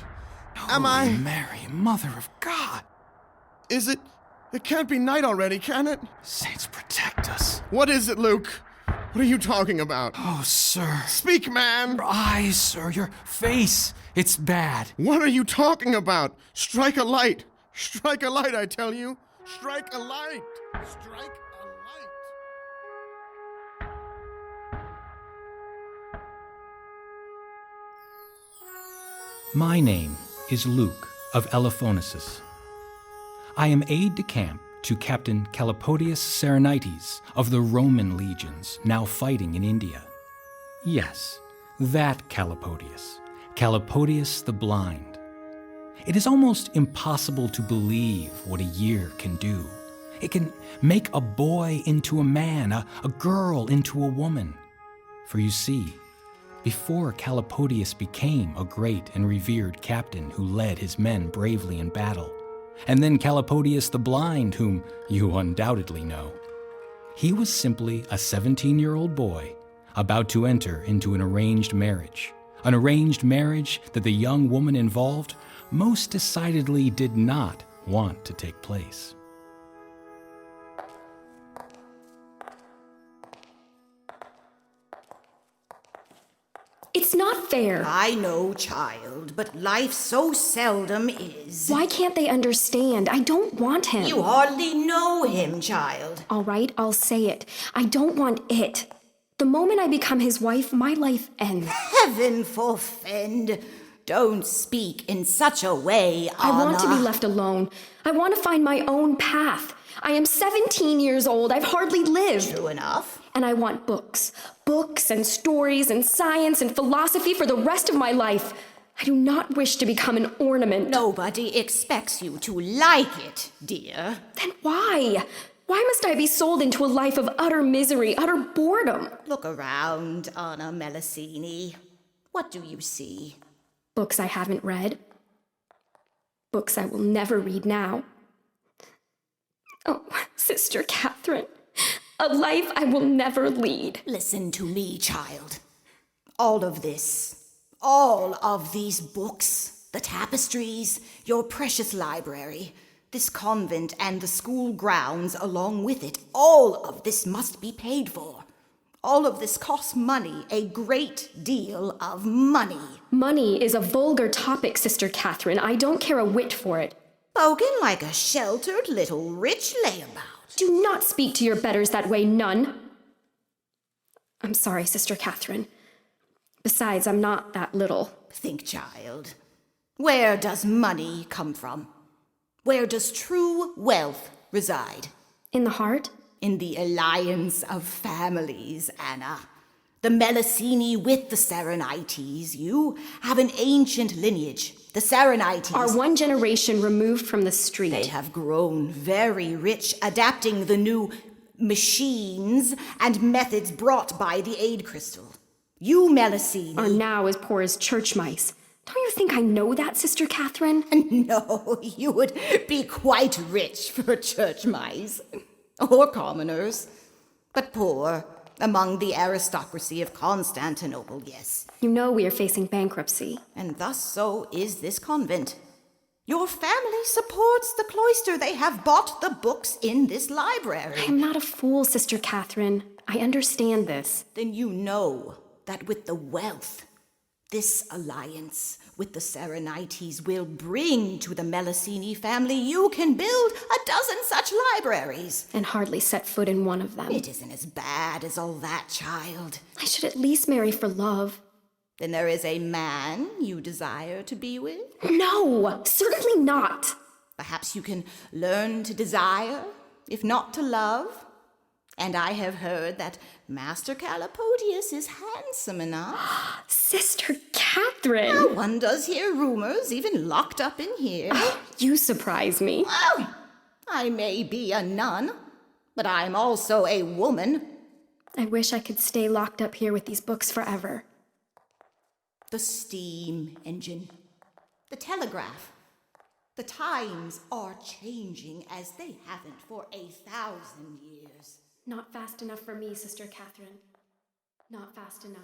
Am I... Mary, Mother of God. Is it... It can't be night already, can it? Saints protect us. What is it, Luke? What are you talking about? Oh, sir. Speak, man! Your eyes, sir. Your face. It's bad. What are you talking about? Strike a light. Strike a light, I tell you. Strike a light. Strike a light. My name is Luke of Eliphonesus. I am aide-de-camp to Captain Calipodius Serenites of the Roman legions now fighting in India. Yes, That Calipodius the blind. It is almost impossible to believe what a year can do. It can make a boy into a man, a girl into a woman. For you see, before Calipodius became a great and revered captain who led his men bravely in battle, and then Calipodius the blind, whom you undoubtedly know, he was simply a 17-year-old boy about to enter into an arranged marriage that the young woman involved most decidedly did not want to take place. It's not fair. I know, child, but life so seldom is. Why can't they understand? I don't want him. You hardly know him, child. All right, I'll say it. I don't want it. The moment I become his wife, my life ends. Heaven forfend. Don't speak in such a way, Anna. I want to be left alone. I want to find my own path. I am 17 years old. I've hardly lived. True enough. And I want books. Books and stories and science and philosophy for the rest of my life. I do not wish to become an ornament. Nobody expects you to like it, dear. Then why? Why must I be sold into a life of utter misery, utter boredom? Look around, Anna Melusine. What do you see? Books I haven't read. Books I will never read now. Oh, Sister Catherine, a life I will never lead. Listen to me, child. All of these books, the tapestries, your precious library, this convent and the school grounds along with it, all of this must be paid for. All of this costs money, a great deal of money. Money is a vulgar topic, Sister Catherine. I don't care a whit for it. Spoken like a sheltered little rich layabout. Do not speak to your betters that way, nun. I'm sorry, Sister Catherine. Besides, I'm not that little. Think, child. Where does money come from? Where does true wealth reside? In the heart? In the alliance of families, Anna. The Melusine with the Serenites. You have an ancient lineage. The Serenites are one generation removed from the street. They have grown very rich, adapting the new machines and methods brought by the aid crystal. You, Melusine, are now as poor as church mice. Don't you think I know that, Sister Catherine? No, you would be quite rich for church mice. Or commoners. But poor among the aristocracy of Constantinople, yes. You know we are facing bankruptcy. And thus so is this convent. Your family supports the cloister. They have bought the books in this library. I am not a fool, Sister Catherine. I understand this. Then you know that with the wealth this alliance with the Serenites will bring to the Melusine family, you can build a dozen such libraries. And hardly set foot in one of them. It isn't as bad as all that, child. I should at least marry for love. Then there is a man you desire to be with? No, certainly not. Perhaps you can learn to desire, if not to love. And I have heard that Master Calipodius is handsome enough. Sister Catherine! No one does hear rumors, even locked up in here. Oh, you surprise me. Well, I may be a nun, but I'm also a woman. I wish I could stay locked up here with these books forever. The steam engine, the telegraph, the times are changing as they haven't for 1,000 years. Not fast enough for me, Sister Catherine. Not fast enough.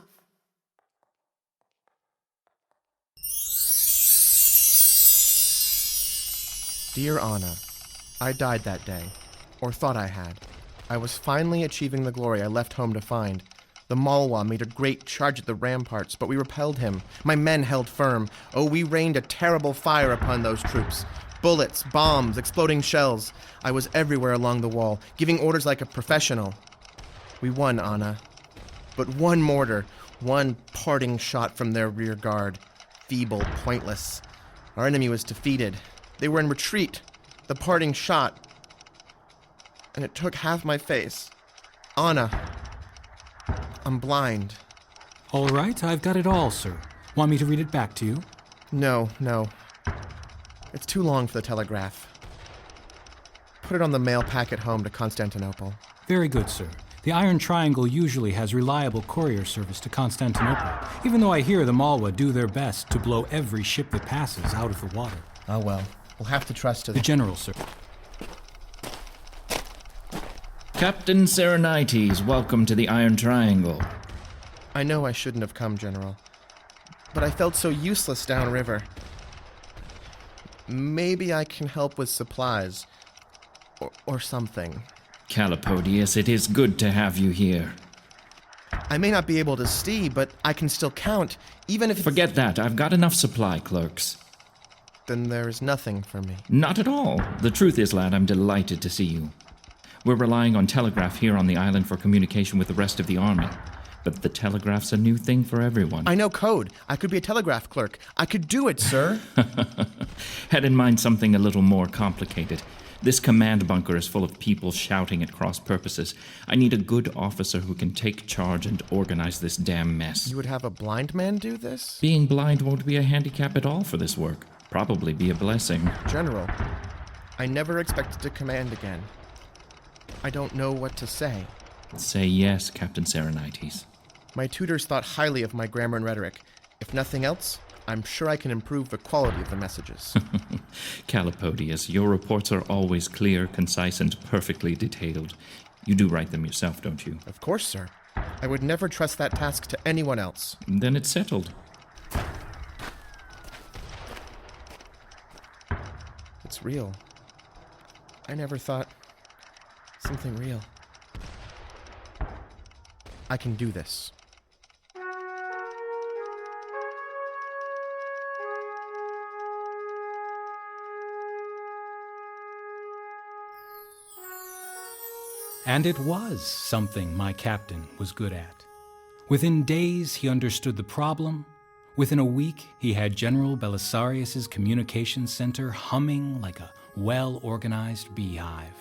Dear Anna, I died that day, or thought I had. I was finally achieving the glory I left home to find. The Malwa made a great charge at the ramparts, but we repelled him. My men held firm. Oh, we rained a terrible fire upon those troops. Bullets, bombs, exploding shells. I was everywhere along the wall, giving orders like a professional. We won, Anna. But one mortar, one parting shot from their rear guard. Feeble, pointless. Our enemy was defeated. They were in retreat. The parting shot. And it took half my face. Anna, I'm blind. All right, I've got it all, sir. Want me to read it back to you? No. It's too long for the telegraph. Put it on the mail packet home to Constantinople. Very good, sir. The Iron Triangle usually has reliable courier service to Constantinople, even though I hear the Malwa do their best to blow every ship that passes out of the water. Oh well, we'll have to trust to the General, sir. Captain Serenites, welcome to the Iron Triangle. I know I shouldn't have come, General, but I felt so useless downriver. Maybe I can help with supplies, or something. Calipodius, it is good to have you here. I may not be able to see, but I can still count, even if... Forget that. I've got enough supply clerks. Then there is nothing for me. Not at all. The truth is, lad, I'm delighted to see you. We're relying on telegraph here on the island for communication with the rest of the army. But the telegraph's a new thing for everyone. I know code. I could be a telegraph clerk. I could do it, sir. Had in mind something a little more complicated. This command bunker is full of people shouting at cross purposes. I need a good officer who can take charge and organize this damn mess. You would have a blind man do this? Being blind won't be a handicap at all for this work. Probably be a blessing. General, I never expected to command again. I don't know what to say. Say yes, Captain Serenites. My tutors thought highly of my grammar and rhetoric. If nothing else, I'm sure I can improve the quality of the messages. Calipodius, your reports are always clear, concise, and perfectly detailed. You do write them yourself, don't you? Of course, sir. I would never trust that task to anyone else. Then it's settled. It's real. I never thought something real. I can do this. And it was something my captain was good at. Within days, he understood the problem. Within a week, he had General Belisarius's communications center humming like a well-organized beehive.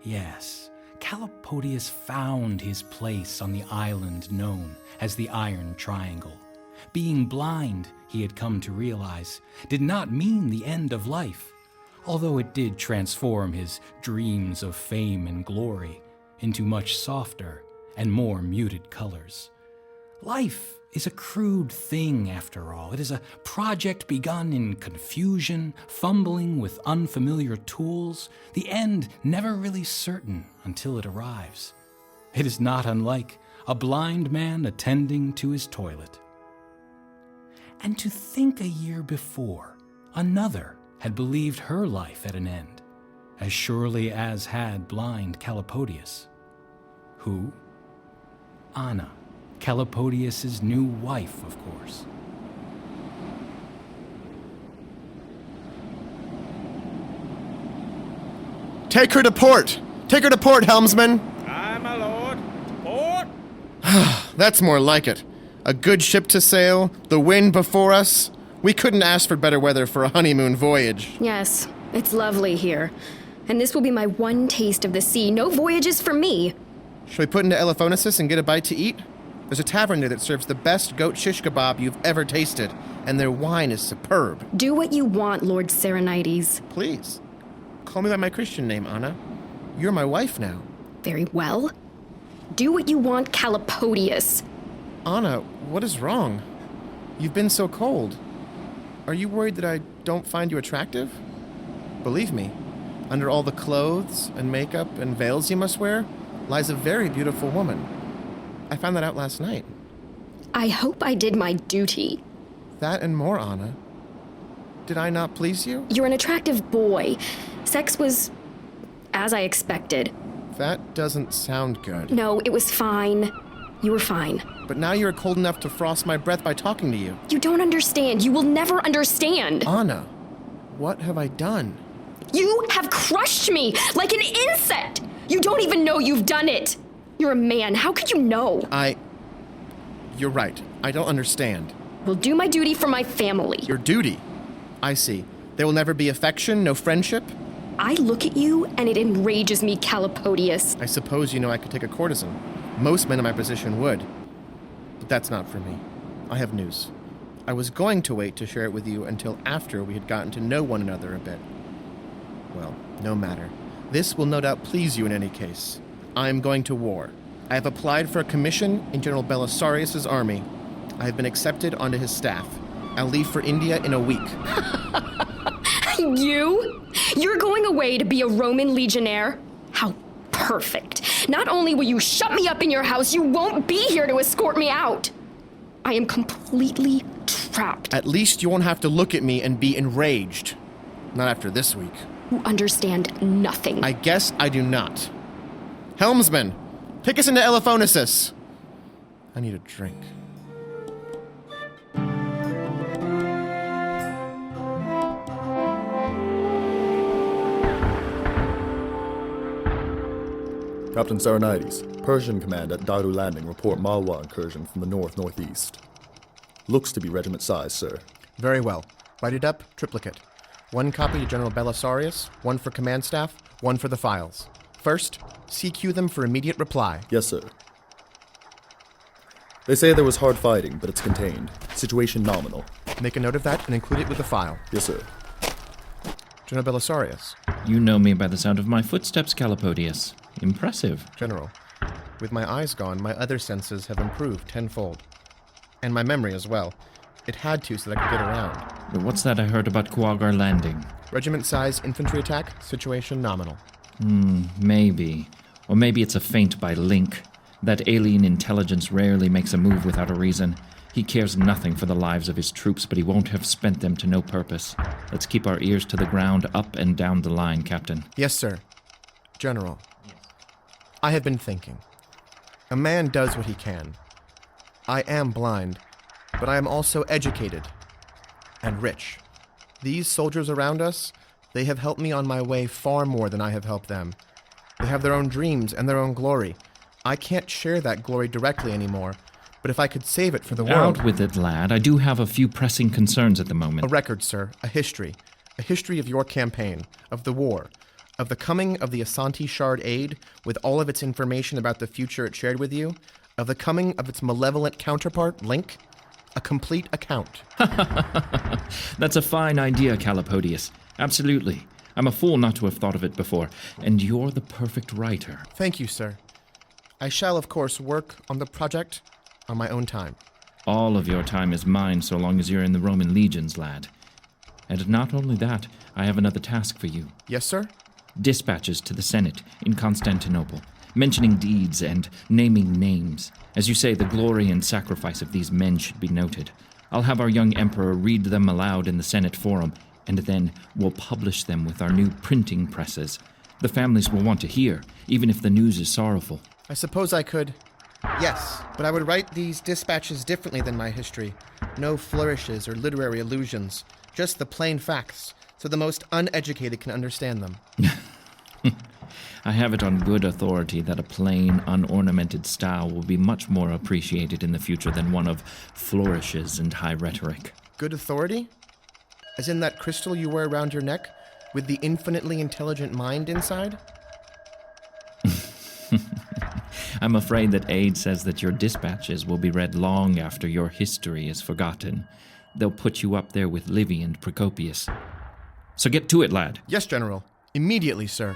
Yes, Calipodius found his place on the island known as the Iron Triangle. Being blind, he had come to realize, did not mean the end of life, although it did transform his dreams of fame and glory into much softer and more muted colors. Life is a crude thing, after all. It is a project begun in confusion, fumbling with unfamiliar tools, the end never really certain until it arrives. It is not unlike a blind man attending to his toilet. And to think a year before, another had believed her life at an end, as surely as had blind Calipodius. Who? Anna, Calipodius's new wife, of course. Take her to port! Take her to port, helmsman! Aye, my lord. Port! That's more like it. A good ship to sail, the wind before us. We couldn't ask for better weather for a honeymoon voyage. Yes, it's lovely here. And this will be my one taste of the sea. No voyages for me. Shall we put into Eliphonesis and get a bite to eat? There's a tavern there that serves the best goat shish kebab you've ever tasted, and their wine is superb. Do what you want, Lord Serenites. Please. Call me by my Christian name, Anna. You're my wife now. Very well. Do what you want, Calipodius. Anna, what is wrong? You've been so cold. Are you worried that I don't find you attractive? Believe me, under all the clothes and makeup and veils you must wear lies a very beautiful woman. I found that out last night. I hope I did my duty. That and more, Anna. Did I not please you? You're an attractive boy. Sex was as I expected. That doesn't sound good. No, it was fine. You were fine. But now you're cold enough to frost my breath by talking to you. You don't understand. You will never understand. Anna, what have I done? You have crushed me like an insect. You don't even know you've done it. You're a man. How could you know? You're right. I don't understand. Will do my duty for my family. Your duty? I see. There will never be affection, no friendship? I look at you and it enrages me, Calipodius. I suppose you know I could take a courtesan. Most men in my position would. The That's not for me. I have news. I was going to wait to share it with you until after we had gotten to know one another a bit. Well, no matter. This will no doubt please you in any case. I am going to war. I have applied for a commission in General Belisarius' army. I have been accepted onto his staff. I'll leave for India in a week. You? You're going away to be a Roman legionnaire? How perfect. Not only will you shut me up in your house, you won't be here to escort me out. I am completely trapped. At least you won't have to look at me and be enraged. Not after this week. You understand nothing. I guess I do not. Helmsman, take us into Eliphonesis. I need a drink. Captain Saranides, Persian command at Daru Landing report Malwa incursion from the north-northeast. Looks to be regiment size, sir. Very well. Write it up, triplicate. 1 copy to General Belisarius, 1 for command staff, 1 for the files. First, CQ them for immediate reply. Yes, sir. They say there was hard fighting, but it's contained. Situation nominal. Make a note of that and include it with the file. Yes, sir. General Belisarius. You know me by the sound of my footsteps, Calipodius. Impressive. General, with my eyes gone, my other senses have improved tenfold. And my memory as well. It had to so that I could get around. But what's that I heard about Kuagar Landing? Regiment-size infantry attack, situation nominal. Maybe. Or maybe it's a feint by Link. That alien intelligence rarely makes a move without a reason. He cares nothing for the lives of his troops, but he won't have spent them to no purpose. Let's keep our ears to the ground, up and down the line, Captain. Yes, sir. General. Yes. I have been thinking. A man does what he can. I am blind, but I am also educated and rich. These soldiers around us, they have helped me on my way far more than I have helped them. They have their own dreams and their own glory. I can't share that glory directly anymore, but if I could save it for the world... Out with it, lad. I do have a few pressing concerns at the moment. A record, sir. A history. A history of your campaign, of the war, of the coming of the Asante Shard aid with all of its information about the future it shared with you, of the coming of its malevolent counterpart, Link. A complete account. That's a fine idea, Calipodius. Absolutely. I'm a fool not to have thought of it before, and you're the perfect writer. Thank you, sir. I shall, of course, work on the project on my own time. All of your time is mine so long as you're in the Roman legions, lad. And not only that, I have another task for you. Yes, sir? Dispatches to the Senate in Constantinople, mentioning deeds and naming names. As you say, the glory and sacrifice of these men should be noted. I'll have our young emperor read them aloud in the Senate forum, and then we'll publish them with our new printing presses. The families will want to hear, even if the news is sorrowful. I suppose I could. Yes, but I would write these dispatches differently than my history. No flourishes or literary allusions, just the plain facts, so the most uneducated can understand them. I have it on good authority that a plain, unornamented style will be much more appreciated in the future than one of flourishes and high rhetoric. Good authority? As in that crystal you wear around your neck, with the infinitely intelligent mind inside? I'm afraid that Aide says that your dispatches will be read long after your history is forgotten. They'll put you up there with Livy and Procopius. So get to it, lad. Yes, General. Immediately, sir.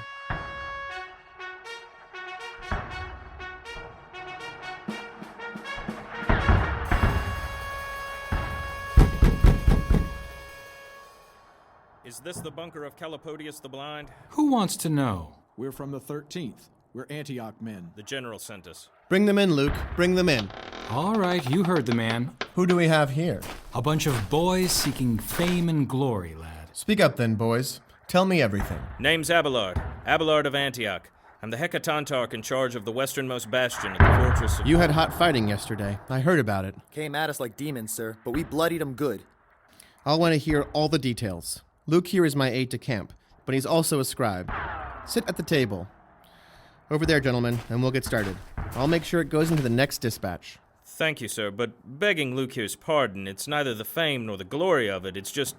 Is this the bunker of Calipodius the Blind? Who wants to know? We're from the 13th. We're Antioch men. The general sent us. Bring them in, Luke. Bring them in. All right, you heard the man. Who do we have here? A bunch of boys seeking fame and glory, lad. Speak up then, boys. Tell me everything. Name's Abelard. Abelard of Antioch. I'm the Hecatontarch in charge of the westernmost bastion of the fortress of... You had hot fighting yesterday. I heard about it. Came at us like demons, sir, but we bloodied them good. I'll want to hear all the details. Luke here is my aide-de-camp, but he's also a scribe. Sit at the table. Over there, gentlemen, and we'll get started. I'll make sure it goes into the next dispatch. Thank you, sir, but begging Luke here's pardon, it's neither the fame nor the glory of it, it's just...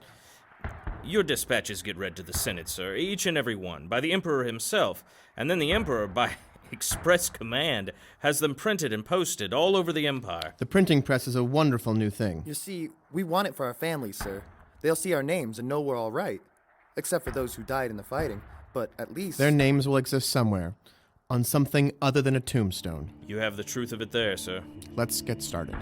Your dispatches get read to the Senate, sir, each and every one, by the Emperor himself, and then the Emperor by Express Command has them printed and posted all over the Empire. The printing press is a wonderful new thing. You see, we want it for our families, sir. They'll see our names and know we're all right. Except for those who died in the fighting. But at least... Their names will exist somewhere. On something other than a tombstone. You have the truth of it there, sir. Let's get started.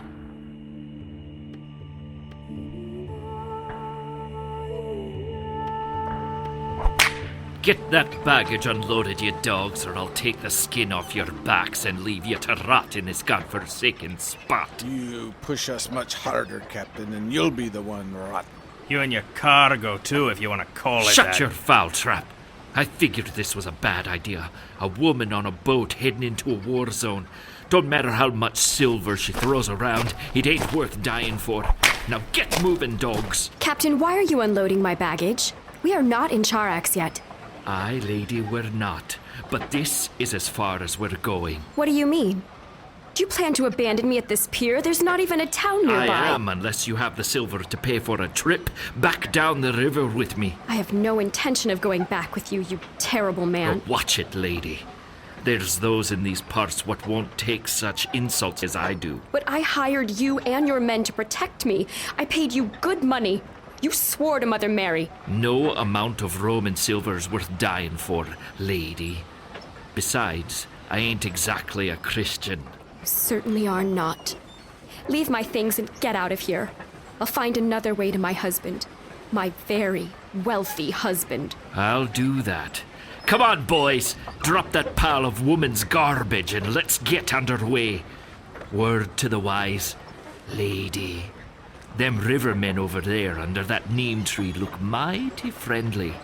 Get that baggage unloaded, you dogs, or I'll take the skin off your backs and leave you to rot in this godforsaken spot. You push us much harder, Captain, and you'll be the one rotten. You and your cargo, too, if you want to call it that. Shut your foul trap. I figured this was a bad idea. A woman on a boat heading into a war zone. Don't matter how much silver she throws around, it ain't worth dying for. Now get moving, dogs. Captain, why are you unloading my baggage? We are not in Charax yet. Aye, lady, we're not. But this is as far as we're going. What do you mean? Do you plan to abandon me at this pier? There's not even a town nearby. I am, unless you have the silver to pay for a trip back down the river with me. I have no intention of going back with you, you terrible man. But watch it, lady. There's those in these parts what won't take such insults as I do. But I hired you and your men to protect me. I paid you good money. You swore to Mother Mary. No amount of Roman silver is worth dying for, lady. Besides, I ain't exactly a Christian. You certainly are not. Leave my things and get out of here. I'll find another way to my husband. My very wealthy husband. I'll do that. Come on, boys. Drop that pile of woman's garbage and let's get underway. Word to the wise, lady. Them rivermen over there under that neem tree look mighty friendly,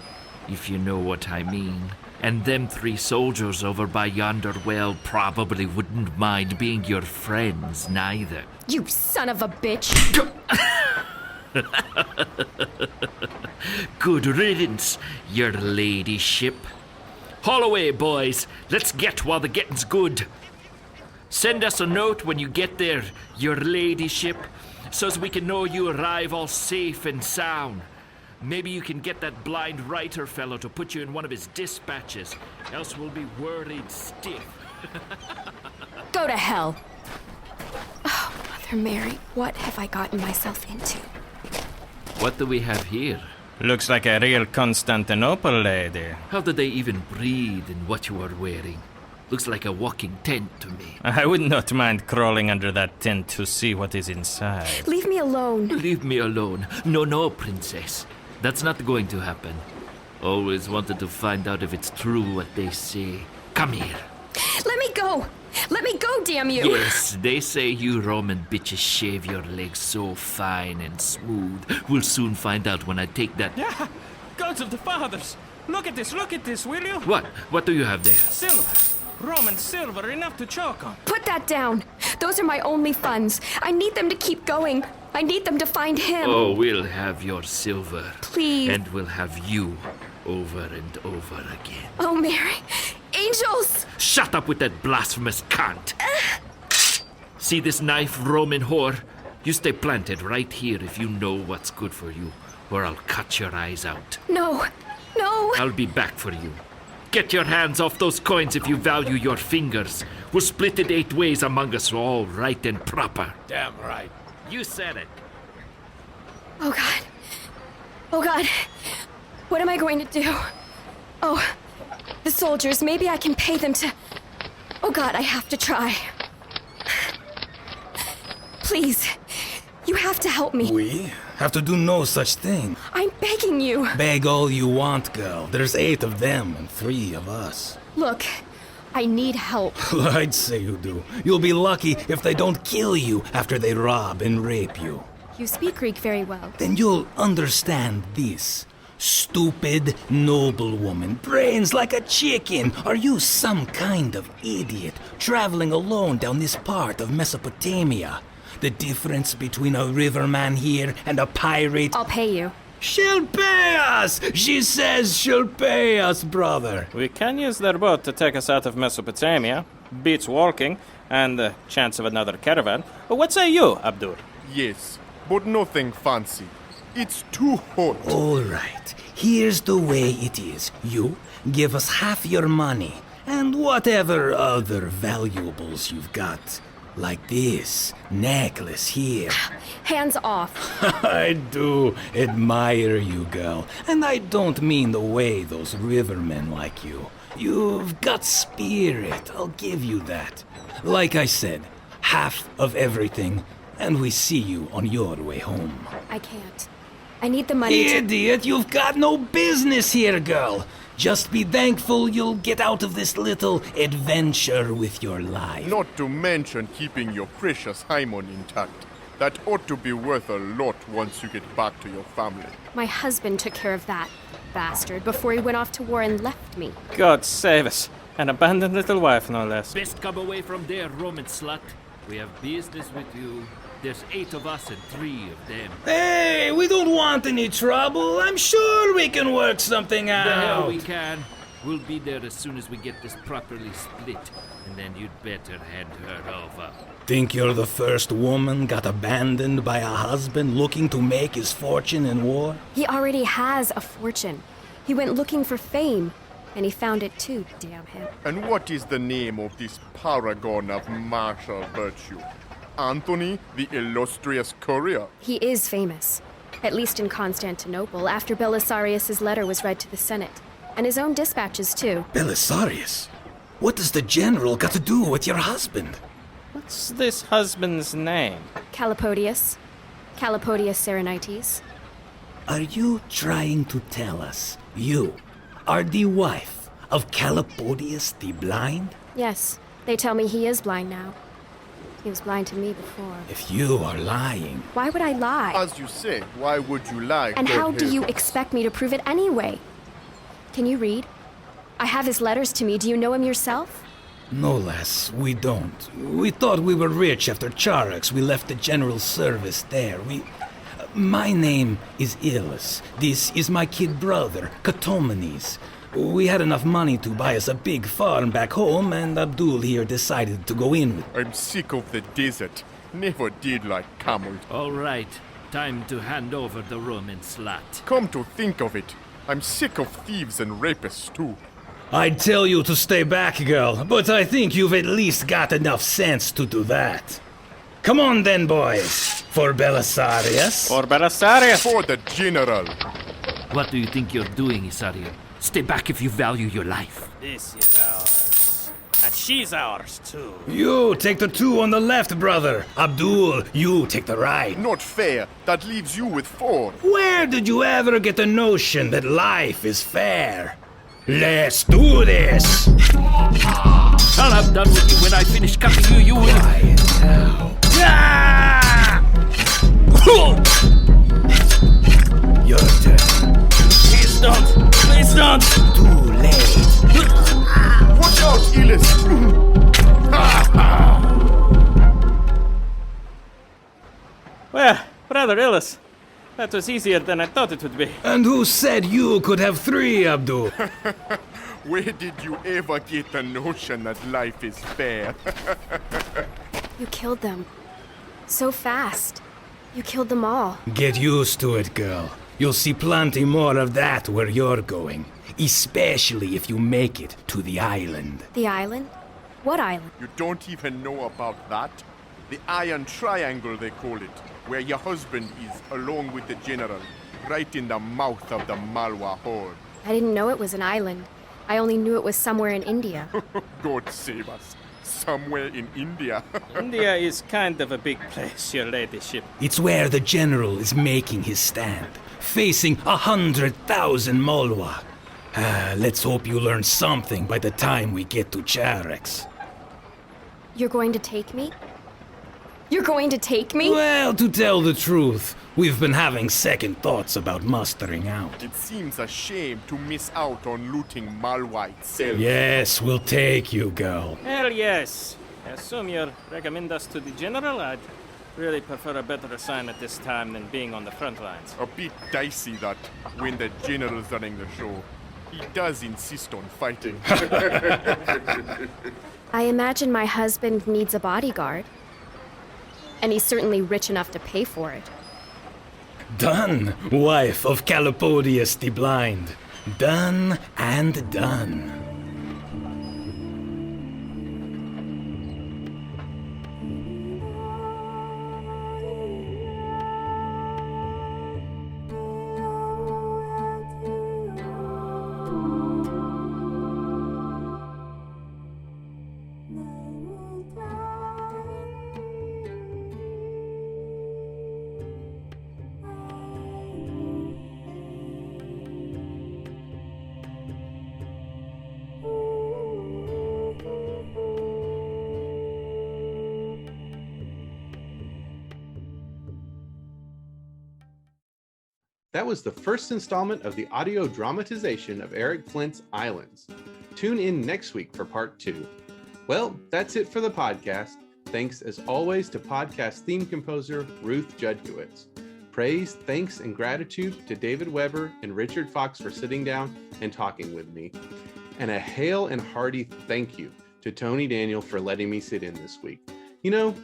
if you know what I mean. And them 3 soldiers over by yonder well probably wouldn't mind being your friends, neither. You son of a bitch! Good riddance, your ladyship. Haul away, boys. Let's get while the getting's good. Send us a note when you get there, your ladyship, so's we can know you arrive all safe and sound. Maybe you can get that blind writer fellow to put you in one of his dispatches, else we'll be worried stiff. Go to hell. Oh, Mother Mary, what have I gotten myself into? What do we have here? Looks like a real Constantinople lady. How did they even breathe in what you are wearing? Looks like a walking tent to me. I would not mind crawling under that tent to see what is inside. Leave me alone. Leave me alone. No, princess. That's not going to happen. Always wanted to find out if it's true what they say. Come here. Let me go. Let me go, damn you. Yes, they say you Roman bitches shave your legs so fine and smooth. We'll soon find out when I take that... Yeah, gods of the fathers. Look at this, will you? What? What do you have there? Silver. Roman silver, enough to choke on. Put that down. Those are my only funds. I need them to keep going. I need them to find him. Oh, we'll have your silver. Please. And we'll have you over and over again. Oh, Mary. Angels! Shut up with that blasphemous cunt. See this knife, Roman whore? You stay planted right here if you know what's good for you, or I'll cut your eyes out. No. I'll be back for you. Get your hands off those coins if you value your fingers. We'll split it 8 ways among us, all right and proper. Damn right. You said it. Oh, God. What am I going to do? Oh, the soldiers. Maybe I can pay them to... Oh, God, I have to try. Please, you have to help me. We have to do no such thing. I'm begging you. Beg all you want, girl. There's 8 of them and 3 of us. Look, I need help. I'd say you do. You'll be lucky if they don't kill you after they rob and rape you. You speak Greek very well. Then you'll understand this. Stupid noblewoman, brains like a chicken. Are you some kind of idiot traveling alone down this part of Mesopotamia? The difference between a riverman here and a pirate... I'll pay you. She'll pay us! She says she'll pay us, brother. We can use their boat to take us out of Mesopotamia. Beats walking, and the chance of another caravan. What say you, Abdur? Yes, but nothing fancy. It's too hot. All right. Here's the way it is. You give us half your money, and whatever other valuables you've got. Like this necklace here. Hands off. I do admire you, girl. And I don't mean the way those rivermen like you. You've got spirit, I'll give you that. Like I said, half of everything, and we see you on your way home. I can't. I need the money Idiot, you've got no business here, girl. Just be thankful you'll get out of this little adventure with your life. Not to mention keeping your precious hymen intact. That ought to be worth a lot once you get back to your family. My husband took care of that bastard before he went off to war and left me. God save us. An abandoned little wife, no less. Best come away from there, Roman slut. We have business with you. There's 8 of us and 3 of them. Hey, we don't want any trouble. I'm sure we can work something out. The hell we can. We'll be there as soon as we get this properly split. And then you'd better hand her over. Think you're the first woman got abandoned by a husband looking to make his fortune in war? He already has a fortune. He went looking for fame, and he found it too, damn him. And what is the name of this paragon of martial virtue? Anthony, the illustrious courier? He is famous, at least in Constantinople, after Belisarius' letter was read to the Senate, and his own dispatches too. Belisarius? What does the general got to do with your husband? What's this husband's name? Calipodius. Calipodius Serenites. Are you trying to tell us you are the wife of Calipodius the Blind? Yes, they tell me he is blind now. He was blind to me before. If you are lying... Why would I lie? As you say, why would you lie? And how do you expect me to prove it anyway? Can you read? I have his letters to me. Do you know him yourself? No, lass, we don't. We thought we were rich after Charax. We left the general service there. My name is Ilus. This is my kid brother, Catomenes. We had enough money to buy us a big farm back home, and Abdul here decided to go in with... I'm sick of the desert. Never did like camels. All right. Time to hand over the Roman slut. Come to think of it, I'm sick of thieves and rapists too. I'd tell you to stay back, girl, but I think you've at least got enough sense to do that. Come on then, boys. For Belisarius. For Belisarius. For the general. What do you think you're doing, Isario? Stay back if you value your life. This is ours. And she's ours, too. You take the 2 on the left, brother. Abdul, you take the right. Not fair. That leaves you with 4. Where did you ever get the notion that life is fair? Let's do this! Well, I'm done with you. When I finish cutting you, you will... Quiet now. Ah! Your turn. Please don't! Please don't! Too late. Watch out, Ilus! Well, Brother Ilus, that was easier than I thought it would be. And who said you could have 3, Abdul? Where did you ever get the notion that life is fair? You killed them. So fast. You killed them all. Get used to it, girl. You'll see plenty more of that where you're going. Especially if you make it to the island. The island? What island? You don't even know about that? The Iron Triangle, they call it. Where your husband is, along with the general. Right in the mouth of the Malwa horde. I didn't know it was an island. I only knew it was somewhere in India. God save us. Somewhere in India. India is kind of a big place, your ladyship. It's where the general is making his stand. Facing 100,000 Malwa. Let's hope you learn something by the time we get to Charax. You're going to take me? You're going to take me? Well, to tell the truth, we've been having second thoughts about mustering out. It seems a shame to miss out on looting Malwa itself. Yes, we'll take you, girl. Hell yes. I assume you'll recommend us to the general. I'd really prefer a better assignment this time than being on the front lines. A bit dicey that when the general's running the show. He does insist on fighting. I imagine my husband needs a bodyguard. And he's certainly rich enough to pay for it. Done, wife of Calipodius the Blind. Done and done. That was the first installment of the audio dramatization of Eric Flint's Islands. Tune in next week for part 2. Well, that's it for the podcast. Thanks as always to podcast theme composer Ruth Judkowitz. Praise, thanks, and gratitude to David Weber and Richard Fox for sitting down and talking with me. And a hail and hearty thank you to Tony Daniel for letting me sit in this week. You know,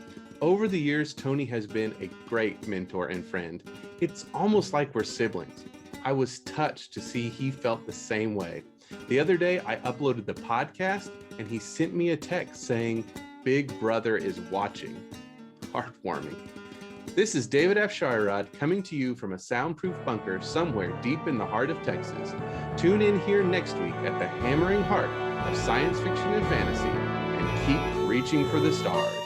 over the years, Tony has been a great mentor and friend. It's almost like we're siblings. I was touched to see he felt the same way. The other day, I uploaded the podcast and he sent me a text saying, "Big brother is watching." Heartwarming. This is David F. Shirod coming to you from a soundproof bunker somewhere deep in the heart of Texas. Tune in here next week at the hammering heart of science fiction and fantasy and keep reaching for the stars.